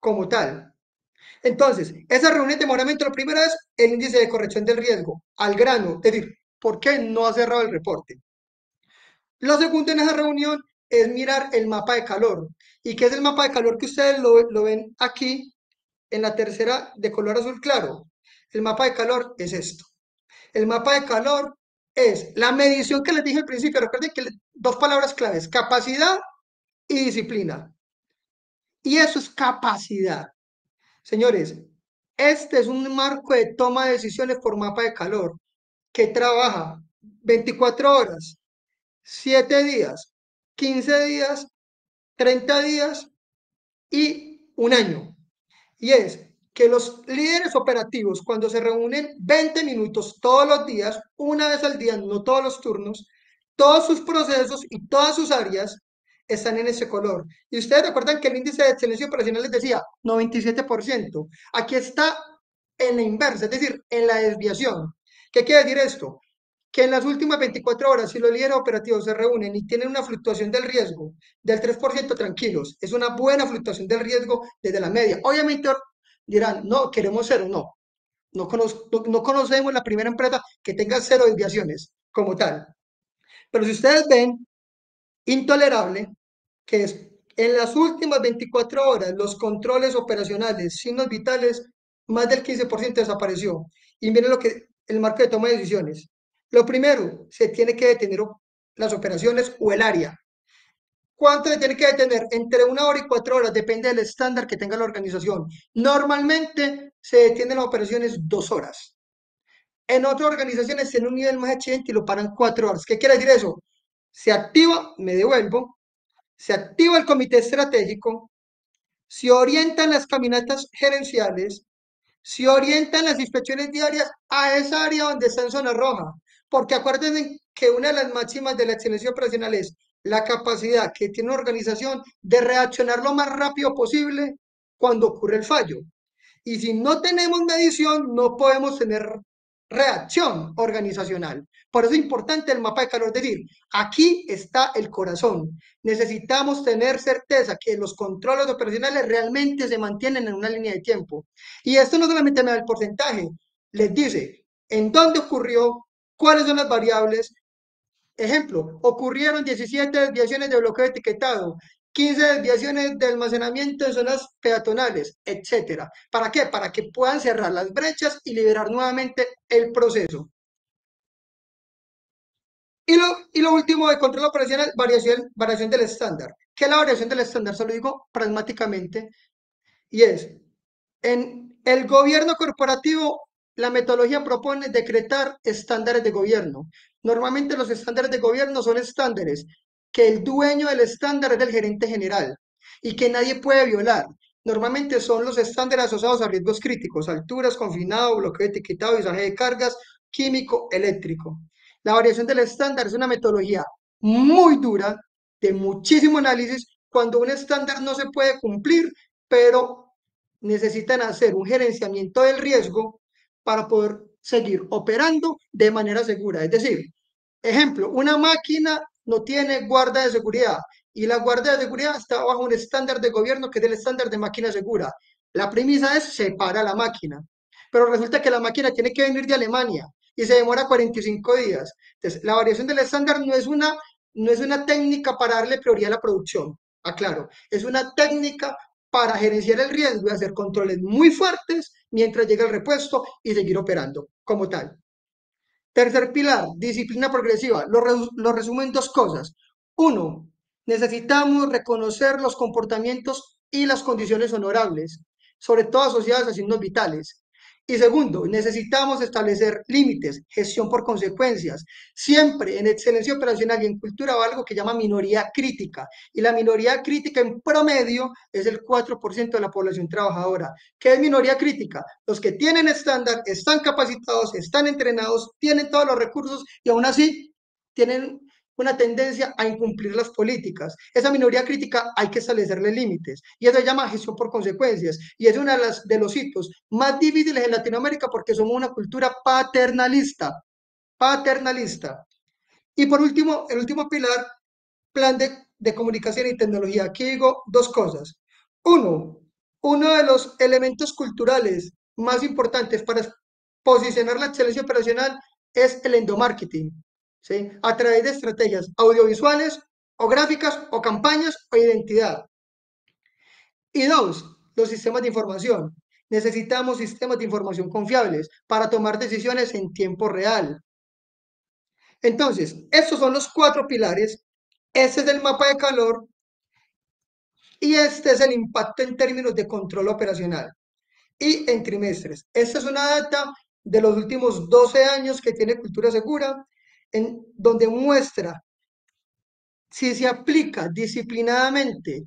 como tal. Entonces, esa reunión de mejoramiento, lo primero es el índice de corrección del riesgo, al grano, es decir, ¿por qué no ha cerrado el reporte? Lo segundo en esa reunión es mirar el mapa de calor. ¿Y qué es el mapa de calor que ustedes lo ven aquí en la tercera de color azul claro? El mapa de calor es esto. El mapa de calor es la medición que les dije al principio. Recuerden que dos palabras claves, capacidad y disciplina. Y eso es capacidad. Señores, este es un marco de toma de decisiones por mapa de calor que trabaja 24 horas, 7 días, 15 días, 30 días y un año. Y es que los líderes operativos, cuando se reúnen 20 minutos todos los días, una vez al día, no todos los turnos, todos sus procesos y todas sus áreas están en ese color. Y ustedes recuerdan que el índice de excelencia operacional les decía 97%. Aquí está en la inversa, es decir, en la desviación. ¿Qué quiere decir esto? Que en las últimas 24 horas, si los líderes operativos se reúnen y tienen una fluctuación del riesgo del 3% tranquilos, es una buena fluctuación del riesgo desde la media. Obviamente dirán, no, queremos cero, no. No conocemos la primera empresa que tenga cero desviaciones como tal. Pero si ustedes ven, intolerable, que es en las últimas 24 horas los controles operacionales, signos vitales, más del 15% desapareció. Y miren lo que el marco de toma de decisiones. Lo primero, se tiene que detener las operaciones o el área. ¿Cuánto se tiene que detener? Entre 1 hora y 4 horas, depende del estándar que tenga la organización. Normalmente se detienen las operaciones 2 horas. En otras organizaciones en un nivel más exigente y lo paran 4 horas. ¿Qué quiere decir eso? Se activa, me devuelvo, se activa el comité estratégico, se orientan las caminatas gerenciales, se orientan las inspecciones diarias a esa área donde está en zona roja. Porque acuérdense que una de las máximas de la excelencia operacional es la capacidad que tiene una organización de reaccionar lo más rápido posible cuando ocurre el fallo. Y si no tenemos medición, no podemos tener reacción organizacional. Por eso es importante el mapa de calor, es decir, aquí está el corazón. Necesitamos tener certeza que los controles operacionales realmente se mantienen en una línea de tiempo. Y esto no solamente me da el porcentaje, les dice en dónde ocurrió, cuáles son las variables. Ejemplo, ocurrieron 17 desviaciones de bloqueo etiquetado, 15 desviaciones de almacenamiento en zonas peatonales, etcétera. ¿Para qué? Para que puedan cerrar las brechas y liberar nuevamente el proceso. Y lo último de control operacional, variación del estándar. ¿Qué es la variación del estándar? Se lo digo pragmáticamente, y es, en el gobierno corporativo, la metodología propone decretar estándares de gobierno. Normalmente los estándares de gobierno son estándares que el dueño del estándar es el gerente general y que nadie puede violar. Normalmente son los estándares asociados a riesgos críticos, alturas, confinado, bloqueo etiquetado, visaje de cargas, químico, eléctrico. La variación del estándar es una metodología muy dura, de muchísimo análisis, cuando un estándar no se puede cumplir, pero necesitan hacer un gerenciamiento del riesgo para poder seguir operando de manera segura. Es decir, ejemplo, una máquina no tiene guarda de seguridad y la guarda de seguridad está bajo un estándar de gobierno que es el estándar de máquina segura. La premisa es separar la máquina, pero resulta que la máquina tiene que venir de Alemania y se demora 45 días. Entonces, la variación del estándar no es una técnica para darle prioridad a la producción, aclaro, es una técnica para gerenciar el riesgo y hacer controles muy fuertes mientras llega el repuesto y seguir operando como tal. Tercer pilar, disciplina progresiva. Lo resumo en dos cosas. Uno, necesitamos reconocer los comportamientos y las condiciones honorables, sobre todo asociadas a signos vitales. Y segundo, necesitamos establecer límites, gestión por consecuencias. Siempre en excelencia operacional y en cultura va algo que llama minoría crítica. Y la minoría crítica en promedio es el 4% de la población trabajadora. ¿Qué es minoría crítica? Los que tienen estándar, están capacitados, están entrenados, tienen todos los recursos y aún así tienen una tendencia a incumplir las políticas. Esa minoría crítica hay que establecerle límites y eso se llama gestión por consecuencias y es uno de los hitos más difíciles en Latinoamérica porque somos una cultura paternalista, paternalista. Y por último, el último pilar, plan de comunicación y tecnología. Aquí digo dos cosas. Uno, uno de los elementos culturales más importantes para posicionar la excelencia operacional es el endomarketing, ¿sí? A través de estrategias audiovisuales o gráficas o campañas o identidad. Y dos, los sistemas de información. Necesitamos sistemas de información confiables para tomar decisiones en tiempo real. Entonces, estos son los 4 pilares. Este es el mapa de calor y este es el impacto en términos de control operacional y en trimestres. Esta es una data de los últimos 12 años que tiene Cultura Segura, en donde muestra si se aplica disciplinadamente,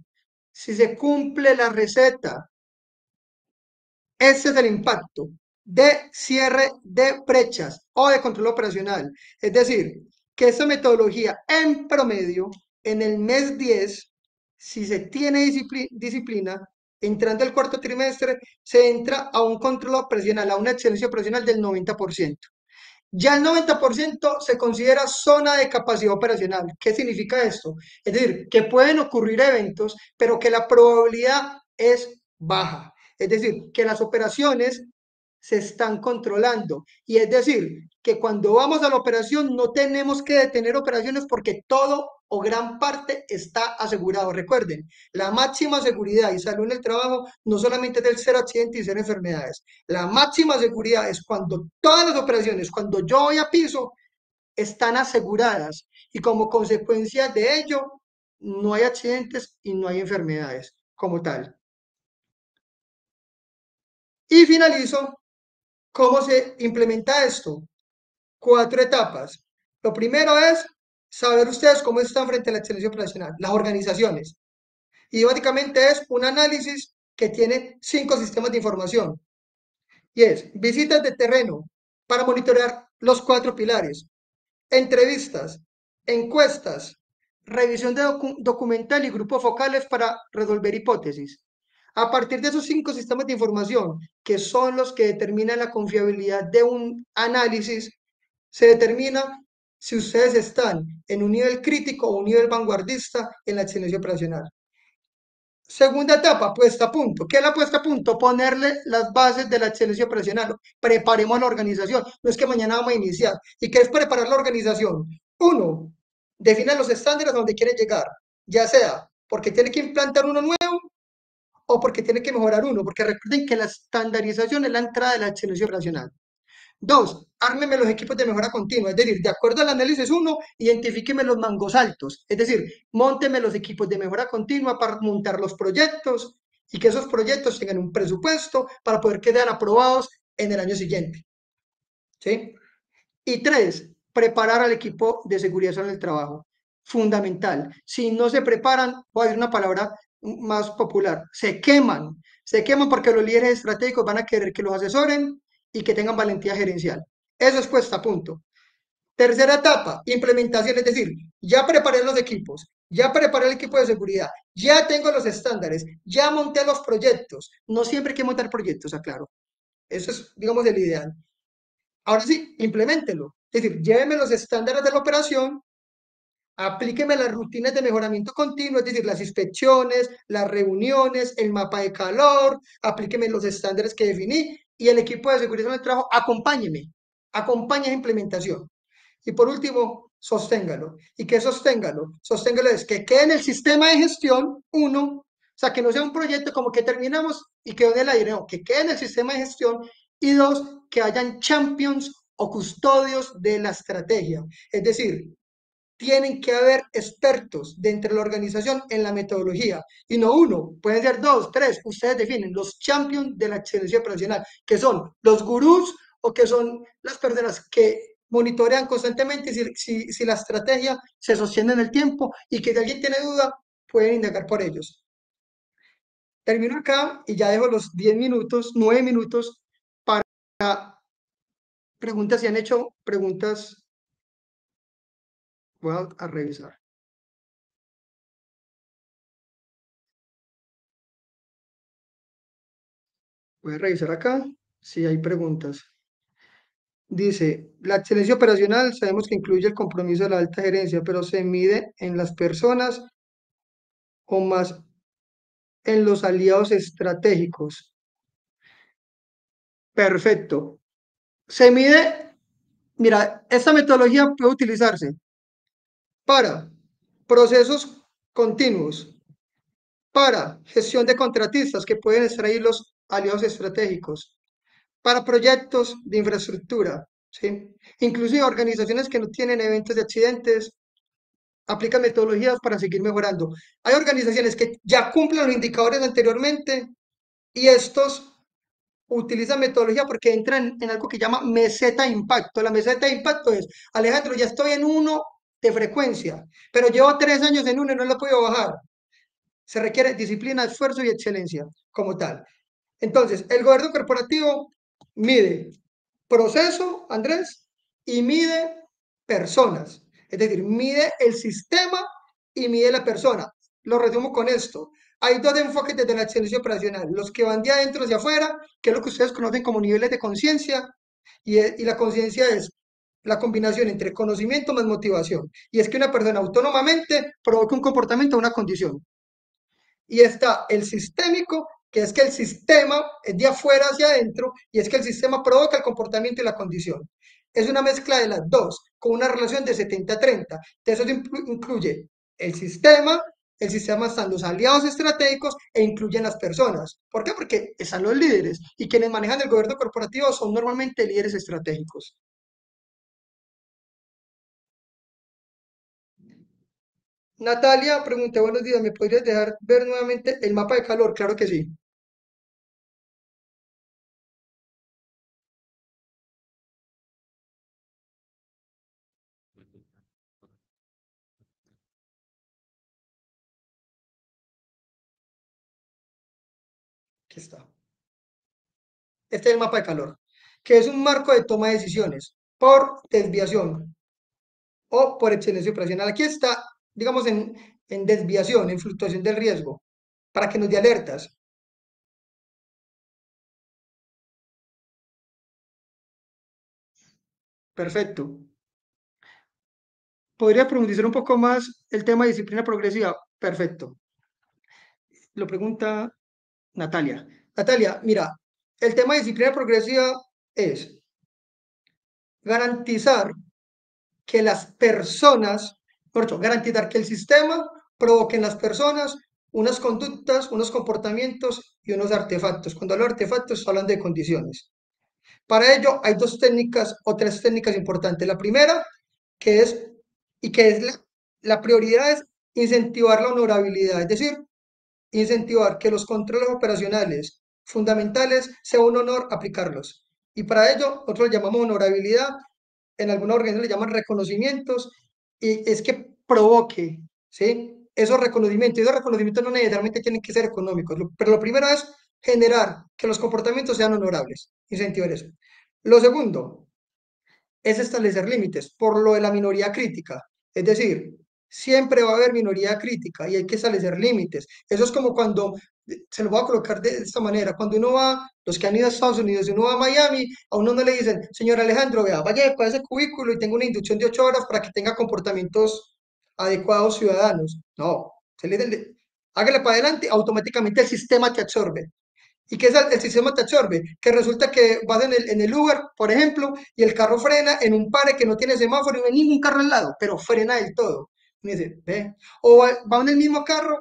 si se cumple la receta. Este es el impacto de cierre de brechas o de control operacional. Es decir, que esta metodología en promedio, en el mes 10, si se tiene disciplina, entrando el cuarto trimestre, se entra a un control operacional, a una excelencia operacional del 90%. Ya el 90% se considera zona de capacidad operacional. ¿Qué significa esto? Es decir, que pueden ocurrir eventos, pero que la probabilidad es baja. Es decir, que las operaciones se están controlando. Y es decir, que cuando vamos a la operación no tenemos que detener operaciones porque todo o gran parte está asegurado. Recuerden, la máxima seguridad y salud en el trabajo no solamente es del ser accidente y ser enfermedades. La máxima seguridad es cuando todas las operaciones, cuando yo voy a piso, están aseguradas y como consecuencia de ello no hay accidentes y no hay enfermedades como tal. Y finalizo, ¿cómo se implementa esto? 4 etapas. Lo primero es saber ustedes cómo están frente a la excelencia operacional, las organizaciones. Y básicamente es un análisis que tiene 5 sistemas de información. Y es visitas de terreno para monitorear los 4 pilares, entrevistas, encuestas, revisión de documental y grupos focales para resolver hipótesis. A partir de esos 5 sistemas de información, que son los que determinan la confiabilidad de un análisis, se determina si ustedes están en un nivel crítico o un nivel vanguardista en la excelencia operacional. Segunda etapa, puesta a punto. ¿Qué es la puesta a punto? Ponerle las bases de la excelencia operacional. Preparemos la organización. No es que mañana vamos a iniciar. ¿Y qué es preparar la organización? Uno, define los estándares a donde quiere llegar, ya sea porque tiene que implantar uno nuevo o porque tiene que mejorar uno, porque recuerden que la estandarización es la entrada de la excelencia operacional. Dos, ármeme los equipos de mejora continua, es decir, de acuerdo al análisis uno, identifíqueme los mangos altos, es decir, mónteme los equipos de mejora continua para montar los proyectos y que esos proyectos tengan un presupuesto para poder quedar aprobados en el año siguiente. ¿Sí? Y tres, preparar al equipo de seguridad en el trabajo. Fundamental. Si no se preparan, voy a decir una palabra más popular, se queman. Se queman porque los líderes estratégicos van a querer que los asesoren y que tengan valentía gerencial. Eso es puesta a punto. Tercera etapa, implementación, es decir, ya preparé los equipos, ya preparé el equipo de seguridad, ya tengo los estándares, ya monté los proyectos. No siempre hay que montar proyectos, aclaro. Eso es, digamos, el ideal. Ahora sí, implementelo. Es decir, lléveme los estándares de la operación, aplíqueme las rutinas de mejoramiento continuo, es decir, las inspecciones, las reuniones, el mapa de calor, aplíqueme los estándares que definí y el equipo de seguridad del trabajo, acompáñeme, acompañe esa implementación. Y por último, sosténgalo. ¿Y qué sosténgalo? Sosténgalo es que quede en el sistema de gestión, uno, o sea, que no sea un proyecto como que terminamos y quedó en el aire, no, que quede en el sistema de gestión. Y dos, que hayan champions o custodios de la estrategia. Es decir, tienen que haber expertos dentro de la organización en la metodología. Y no uno, pueden ser dos, tres. Ustedes definen los champions de la excelencia operacional, que son los gurús o que son las personas que monitorean constantemente si la estrategia se sostiene en el tiempo y que si alguien tiene duda, pueden indagar por ellos. Termino acá y ya dejo los 10 minutos, 9 minutos para preguntas. Si han hecho preguntas, voy a revisar. Voy a revisar acá si hay preguntas. Dice, la excelencia operacional sabemos que incluye el compromiso de la alta gerencia, pero se mide en las personas o más en los aliados estratégicos. Perfecto. Se mide, mira, esta metodología puede utilizarse para procesos continuos, para gestión de contratistas que pueden estar ahí los aliados estratégicos, para proyectos de infraestructura, ¿sí? Inclusive organizaciones que no tienen eventos de accidentes aplican metodologías para seguir mejorando. Hay organizaciones que ya cumplen los indicadores anteriormente y estos utilizan metodología porque entran en algo que llama meseta de impacto. La meseta de impacto es, Alejandro, ya estoy en uno de frecuencia, pero llevo 3 años en uno y no lo puedo bajar. Se requiere disciplina, esfuerzo y excelencia como tal. Entonces, el gobierno corporativo mide proceso, Andrés, y mide personas. Es decir, mide el sistema y mide la persona. Lo resumo con esto. Hay dos enfoques desde la excelencia operacional. Los que van de adentro hacia afuera, que es lo que ustedes conocen como niveles de conciencia, y la conciencia es la combinación entre conocimiento más motivación. Y es que una persona autónomamente provoca un comportamiento o una condición. Y está el sistémico, que es que el sistema es de afuera hacia adentro y es que el sistema provoca el comportamiento y la condición. Es una mezcla de las dos, con una relación de 70-30. Eso incluye el sistema están los aliados estratégicos e incluyen las personas. ¿Por qué? Porque están los líderes y quienes manejan el gobierno corporativo son normalmente líderes estratégicos. Natalia, pregunté, buenos días, ¿me podrías dejar ver nuevamente el mapa de calor? Claro que sí. Aquí está. Este es el mapa de calor, que es un marco de toma de decisiones por desviación o por excelencia operacional. Aquí está, digamos, en desviación, en fluctuación del riesgo, para que nos dé alertas. Perfecto. ¿Podría profundizar un poco más el tema de disciplina progresiva? Perfecto. Lo pregunta Natalia. Natalia, mira, el tema de disciplina progresiva es garantizar que las personas, por ejemplo, garantizar que el sistema provoque en las personas unas conductas, unos comportamientos y unos artefactos. Cuando hablo de artefactos, hablan de condiciones. Para ello hay dos técnicas o tres técnicas importantes. La primera, que es, y que es la prioridad, es incentivar la honorabilidad, es decir, incentivar que los controles operacionales fundamentales sea un honor aplicarlos. Y para ello, nosotros lo llamamos honorabilidad, en alguna organización le llaman reconocimientos, y es que provoque, ¿sí? Esos reconocimientos. Y esos reconocimientos no necesariamente tienen que ser económicos, pero lo primero es generar que los comportamientos sean honorables, incentivar eso. Lo segundo es establecer límites por lo de la minoría crítica. Es decir, siempre va a haber minoría crítica y hay que establecer límites. Eso es como cuando, se lo voy a colocar de esta manera, cuando uno va, los que han ido a Estados Unidos y uno va a Miami, a uno no le dicen, señor Alejandro, vea, vaya para ese cubículo y tenga una inducción de 8 horas para que tenga comportamientos adecuados ciudadanos. No, se le dice, hágale para adelante, automáticamente el sistema te absorbe. ¿Y qué es el sistema te absorbe? Que resulta que vas en el Uber, por ejemplo, y el carro frena en un pare que no tiene semáforo y no hay ningún carro al lado, pero frena del todo. Y dice, ¿ve? O va en el mismo carro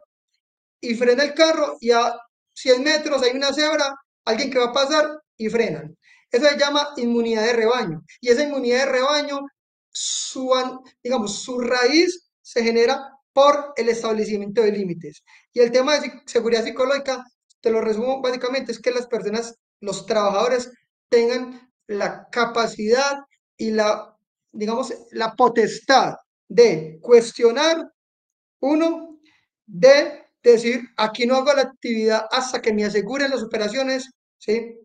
y frena el carro y a 100 metros hay una cebra, alguien que va a pasar y frenan. Eso se llama inmunidad de rebaño. Y esa inmunidad de rebaño, digamos, su raíz se genera por el establecimiento de límites. Y el tema de seguridad psicológica, te lo resumo básicamente, es que las personas, los trabajadores, tengan la capacidad y digamos, la potestad de cuestionar uno, de decir, aquí no hago la actividad hasta que me aseguren las operaciones, ¿sí?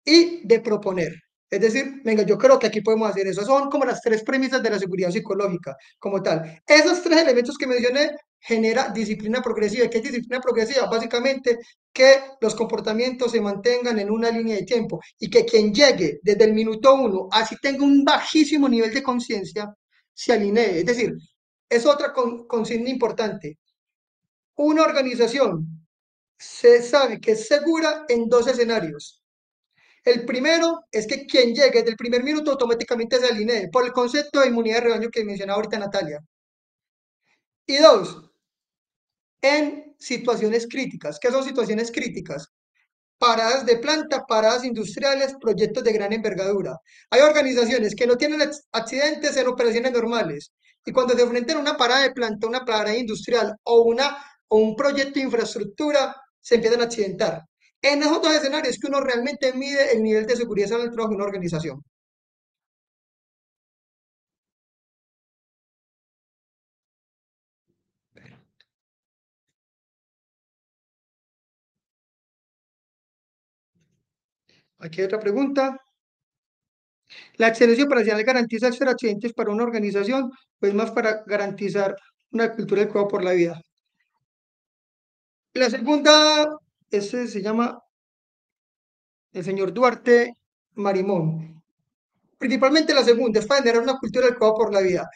Y de proponer. Es decir, venga, yo creo que aquí podemos hacer eso. Son como las tres premisas de la seguridad psicológica, como tal. Esos tres elementos que mencioné genera disciplina progresiva. ¿Qué es disciplina progresiva? Básicamente que los comportamientos se mantengan en una línea de tiempo y que quien llegue desde el minuto uno, así tenga un bajísimo nivel de conciencia, se alinee. Es decir, es otra consigna importante. Una organización se sabe que es segura en dos escenarios. El primero es que quien llegue desde el primer minuto automáticamente se alinee por el concepto de inmunidad de rebaño que mencionaba ahorita Natalia. Y dos, en situaciones críticas. ¿Qué son situaciones críticas? Paradas de planta, paradas industriales, proyectos de gran envergadura. Hay organizaciones que no tienen accidentes en operaciones normales y cuando se enfrentan a una parada de planta, una parada industrial o un proyecto de infraestructura, se empiezan a accidentar. En esos dos escenarios que uno realmente mide el nivel de seguridad en el trabajo de una organización. Aquí hay otra pregunta. ¿La excelencia operacional garantiza el cero accidentes para una organización o es más para garantizar una cultura del cuidado por la vida? La segunda, ese se llama el señor Duarte Marimón. Principalmente la segunda, es para generar una cultura del cuidado por la vida.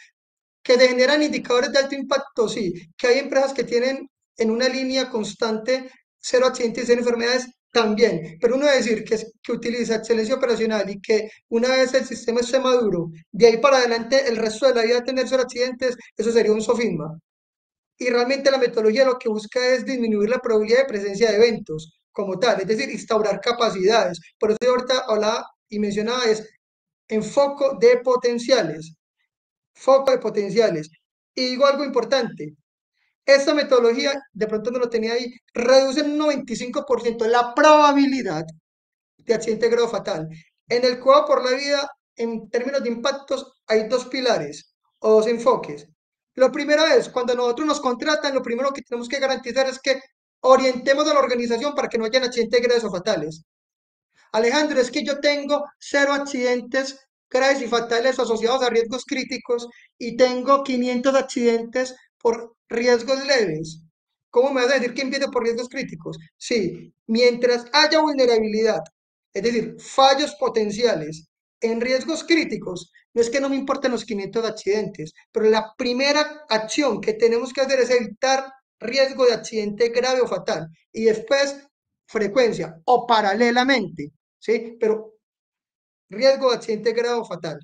Que se generan indicadores de alto impacto, sí. Que hay empresas que tienen en una línea constante cero accidentes y cero enfermedades, también. Pero uno decir que utiliza excelencia operacional y que una vez el sistema esté maduro, de ahí para adelante el resto de la vida tener cero accidentes, eso sería un sofisma. Y realmente la metodología lo que busca es disminuir la probabilidad de presencia de eventos como tal, es decir, instaurar capacidades. Por eso yo ahorita hablaba y mencionaba es en foco de potenciales, foco de potenciales. Y digo algo importante, Esta metodología, de pronto no lo tenía ahí, reduce en un 95% la probabilidad de accidente grave o fatal. En el cuidado por la vida, en términos de impactos, hay dos pilares o dos enfoques. Lo primero es, cuando nosotros nos contratan, lo primero que tenemos que garantizar es que orientemos a la organización para que no hayan accidentes graves o fatales. Alejandro, es que yo tengo cero accidentes graves y fatales asociados a riesgos críticos y tengo 500 accidentes por riesgos leves. ¿Cómo me vas a decir que empiece por riesgos críticos? Sí, mientras haya vulnerabilidad, es decir, fallos potenciales en riesgos críticos, no es que no me importen los 500 accidentes, pero la primera acción que tenemos que hacer es evitar riesgo de accidente grave o fatal y después frecuencia o paralelamente, ¿sí? Pero riesgo de accidente grave o fatal.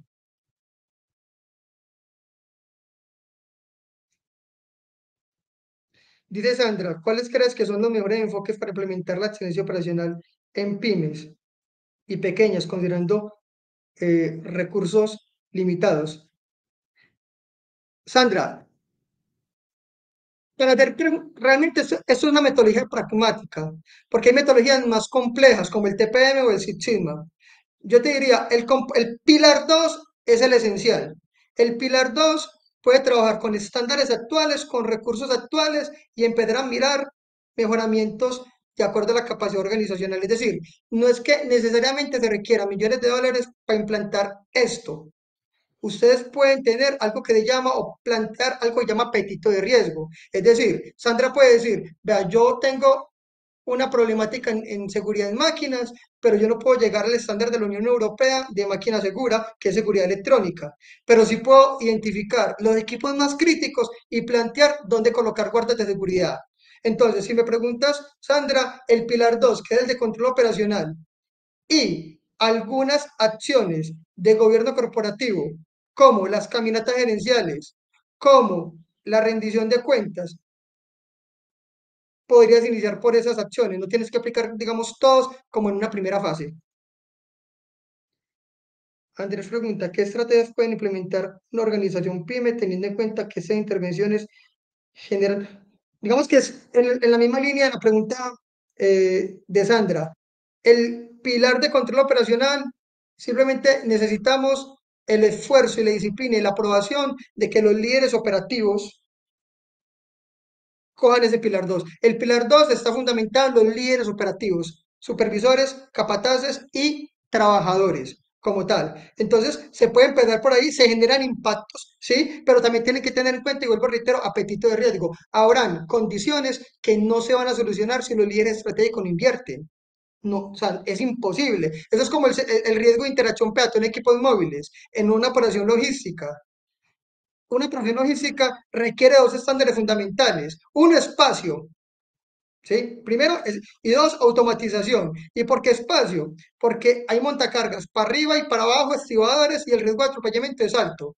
Dice Sandra, ¿cuáles crees que son los mejores enfoques para implementar la excelencia operacional en pymes y pequeñas, considerando recursos limitados? Sandra, para ver, realmente eso es una metodología pragmática, porque hay metodologías más complejas como el TPM o el Six Sigma. Yo te diría, el pilar 2 es el esencial. El pilar 2 puede trabajar con estándares actuales, con recursos actuales y empezar a mirar mejoramientos de acuerdo a la capacidad organizacional. Es decir, no es que necesariamente se requiera millones de dólares para implantar esto. Ustedes pueden tener algo que se llama o plantear algo que se llama apetito de riesgo. Es decir, Sandra puede decir, vea, yo tengo una problemática en seguridad en máquinas, pero yo no puedo llegar al estándar de la Unión Europea de máquina segura, que es seguridad electrónica. Pero sí puedo identificar los equipos más críticos y plantear dónde colocar guardas de seguridad. Entonces, si me preguntas, Sandra, el pilar 2, que es el de control operacional, y algunas acciones de gobierno corporativo, como las caminatas gerenciales, como la rendición de cuentas, podrías iniciar por esas acciones. No tienes que aplicar, digamos, todos como en una primera fase. Andrés pregunta, ¿qué estrategias pueden implementar una organización PYME teniendo en cuenta que esas intervenciones generan, digamos que es en la misma línea de la pregunta de Sandra, el pilar de control operacional, simplemente necesitamos el esfuerzo y la disciplina y la aprobación de que los líderes operativos cojan ese pilar 2. El pilar 2 está fundamentado en los líderes operativos, supervisores, capataces y trabajadores como tal. Entonces, se puede empezar por ahí, se generan impactos, ¿sí? Pero también tienen que tener en cuenta, y vuelvo a reitero, apetito de riesgo. Habrán condiciones que no se van a solucionar si los líderes estratégicos no invierten. No, o sea, es imposible. Eso es como el riesgo de interacción peatón en equipos móviles, en una operación logística. Una operación logística requiere dos estándares fundamentales. Uno, espacio, ¿sí? Primero, y dos, automatización. ¿Y por qué espacio? Porque hay montacargas para arriba y para abajo, estibadores y el riesgo de atropellamiento es alto.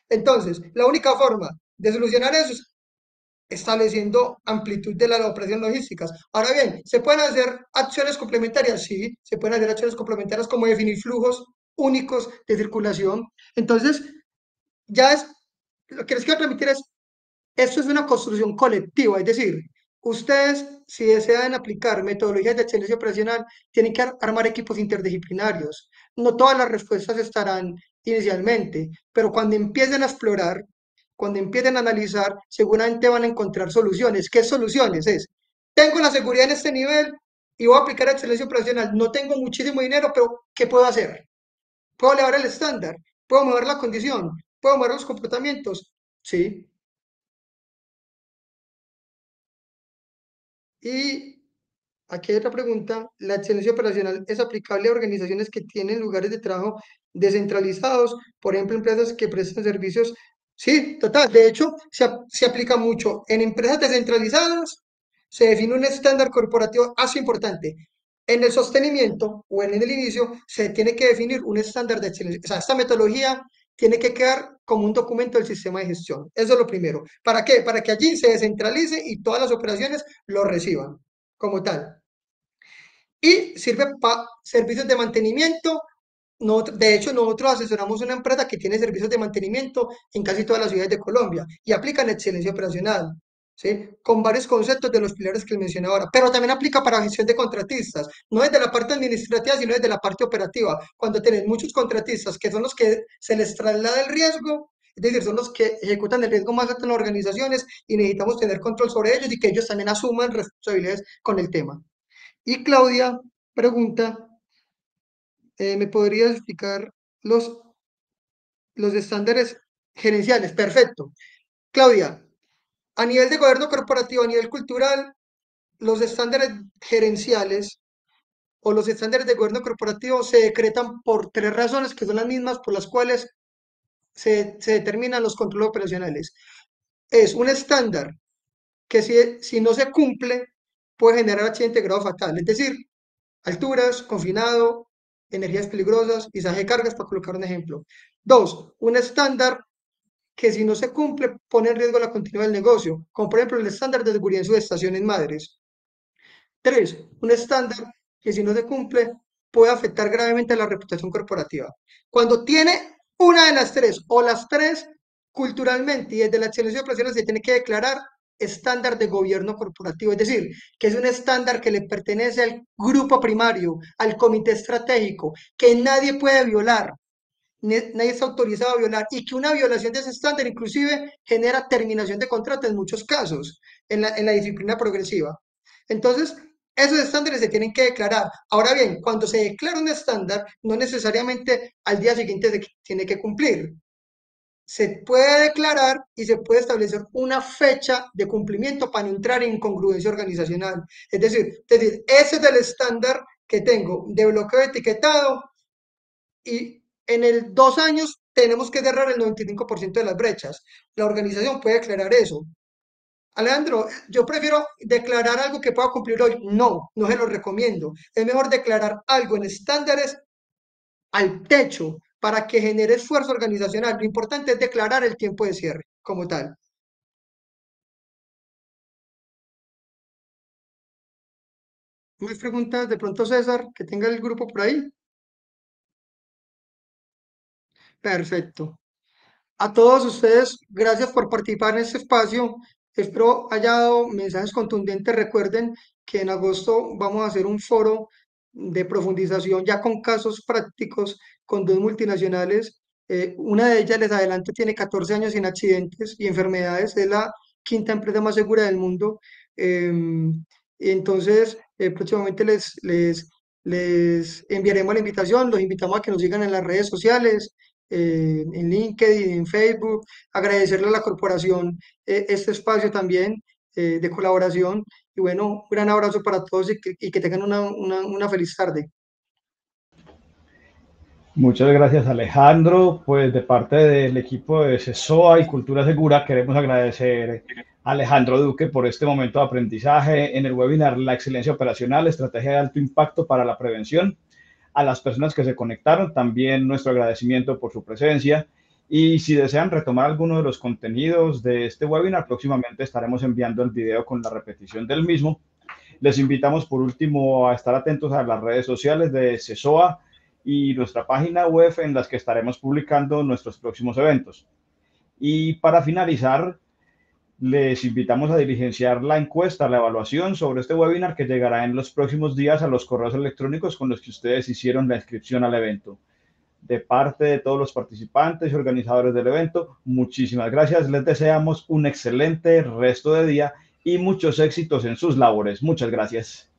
Entonces, la única forma de solucionar eso es estableciendo amplitud de las operaciones logísticas. Ahora bien, ¿se pueden hacer acciones complementarias? Sí, se pueden hacer acciones complementarias como definir flujos únicos de circulación. Entonces, ya es, lo que les quiero transmitir es, esto es una construcción colectiva, es decir, ustedes, si desean aplicar metodologías de excelencia operacional, tienen que armar equipos interdisciplinarios. No todas las respuestas estarán inicialmente, pero cuando empiecen a explorar, cuando empiecen a analizar, seguramente van a encontrar soluciones. ¿Qué soluciones? Es, tengo la seguridad en este nivel y voy a aplicar excelencia operacional. No tengo muchísimo dinero, pero ¿qué puedo hacer? ¿Puedo elevar el estándar? ¿Puedo mover la condición? ¿Puedo mover los comportamientos? Sí. Y aquí hay otra pregunta. ¿La excelencia operacional es aplicable a organizaciones que tienen lugares de trabajo descentralizados? Por ejemplo, empresas que prestan servicios. Sí, total. De hecho, se aplica mucho. En empresas descentralizadas se define un estándar corporativo así importante. En el sostenimiento o en el inicio se tiene que definir un estándar de excelencia. O sea, esta metodología tiene que quedar como un documento del sistema de gestión. Eso es lo primero. ¿Para qué? Para que allí se descentralice y todas las operaciones lo reciban como tal. Y sirve para servicios de mantenimiento. De hecho, nosotros asesoramos una empresa que tiene servicios de mantenimiento en casi todas las ciudades de Colombia y aplican excelencia operacional. ¿sí? Con varios conceptos de los pilares que les mencioné ahora, pero también aplica para gestión de contratistas, no desde la parte administrativa, sino desde la parte operativa. Cuando tienen muchos contratistas que son los que se les traslada el riesgo, es decir, son los que ejecutan el riesgo más alto en las organizaciones y necesitamos tener control sobre ellos y que ellos también asuman responsabilidades con el tema. Y Claudia pregunta, ¿me podrías explicar los, los estándares gerenciales? Perfecto. Claudia, a nivel de gobierno corporativo, a nivel cultural, los estándares gerenciales o los estándares de gobierno corporativo se decretan por tres razones que son las mismas por las cuales se determinan los controles operacionales. Es un estándar que si no se cumple puede generar accidente de grado fatal, es decir, alturas, confinado, energías peligrosas, izaje de cargas, para colocar un ejemplo. Dos, un estándar que si no se cumple pone en riesgo la continuidad del negocio, como por ejemplo el estándar de seguridad en sus estaciones madres. Tres, un estándar que si no se cumple puede afectar gravemente la reputación corporativa. Cuando tiene una de las tres o las tres, culturalmente y desde la excelencia operacional se tiene que declarar estándar de gobierno corporativo, es decir, que es un estándar que le pertenece al grupo primario, al comité estratégico, que nadie puede violar, nadie está autorizado a violar y que una violación de ese estándar inclusive genera terminación de contrato en muchos casos en la disciplina progresiva. Entonces, esos estándares se tienen que declarar. Ahora bien, cuando se declara un estándar, no necesariamente al día siguiente se tiene que cumplir. Se puede declarar y se puede establecer una fecha de cumplimiento para no entrar en incongruencia organizacional. Es decir, ese es el estándar que tengo de bloqueo de etiquetado y en el 2 años tenemos que cerrar el 95% de las brechas. La organización puede declarar eso. Alejandro, yo prefiero declarar algo que pueda cumplir hoy. No, no se lo recomiendo. Es mejor declarar algo en estándares al techo para que genere esfuerzo organizacional. Lo importante es declarar el tiempo de cierre como tal. ¿Más preguntas de pronto, César, que tenga el grupo por ahí? Perfecto. A todos ustedes, gracias por participar en este espacio. Espero haya dado mensajes contundentes. Recuerden que en agosto vamos a hacer un foro de profundización ya con casos prácticos con dos multinacionales. Una de ellas, les adelanto, tiene 14 años sin accidentes y enfermedades. Es la quinta empresa más segura del mundo. Y entonces, próximamente les enviaremos la invitación. Los invitamos a que nos sigan en las redes sociales, en LinkedIn, en Facebook, agradecerle a la corporación este espacio también de colaboración y bueno, un gran abrazo para todos y que tengan una feliz tarde. Muchas gracias, Alejandro. Pues de parte del equipo de CESOA y Cultura Segura queremos agradecer a Alejandro Duque por este momento de aprendizaje en el webinar La excelencia operacional, estrategia de alto impacto para la prevención. A las personas que se conectaron, también nuestro agradecimiento por su presencia. Y si desean retomar alguno de los contenidos de este webinar, próximamente estaremos enviando el video con la repetición del mismo. Les invitamos por último a estar atentos a las redes sociales de CESOA y nuestra página web en las que estaremos publicando nuestros próximos eventos. Y para finalizar, les invitamos a diligenciar la encuesta, la evaluación sobre este webinar que llegará en los próximos días a los correos electrónicos con los que ustedes hicieron la inscripción al evento. De parte de todos los participantes y organizadores del evento, muchísimas gracias. Les deseamos un excelente resto de día y muchos éxitos en sus labores. Muchas gracias.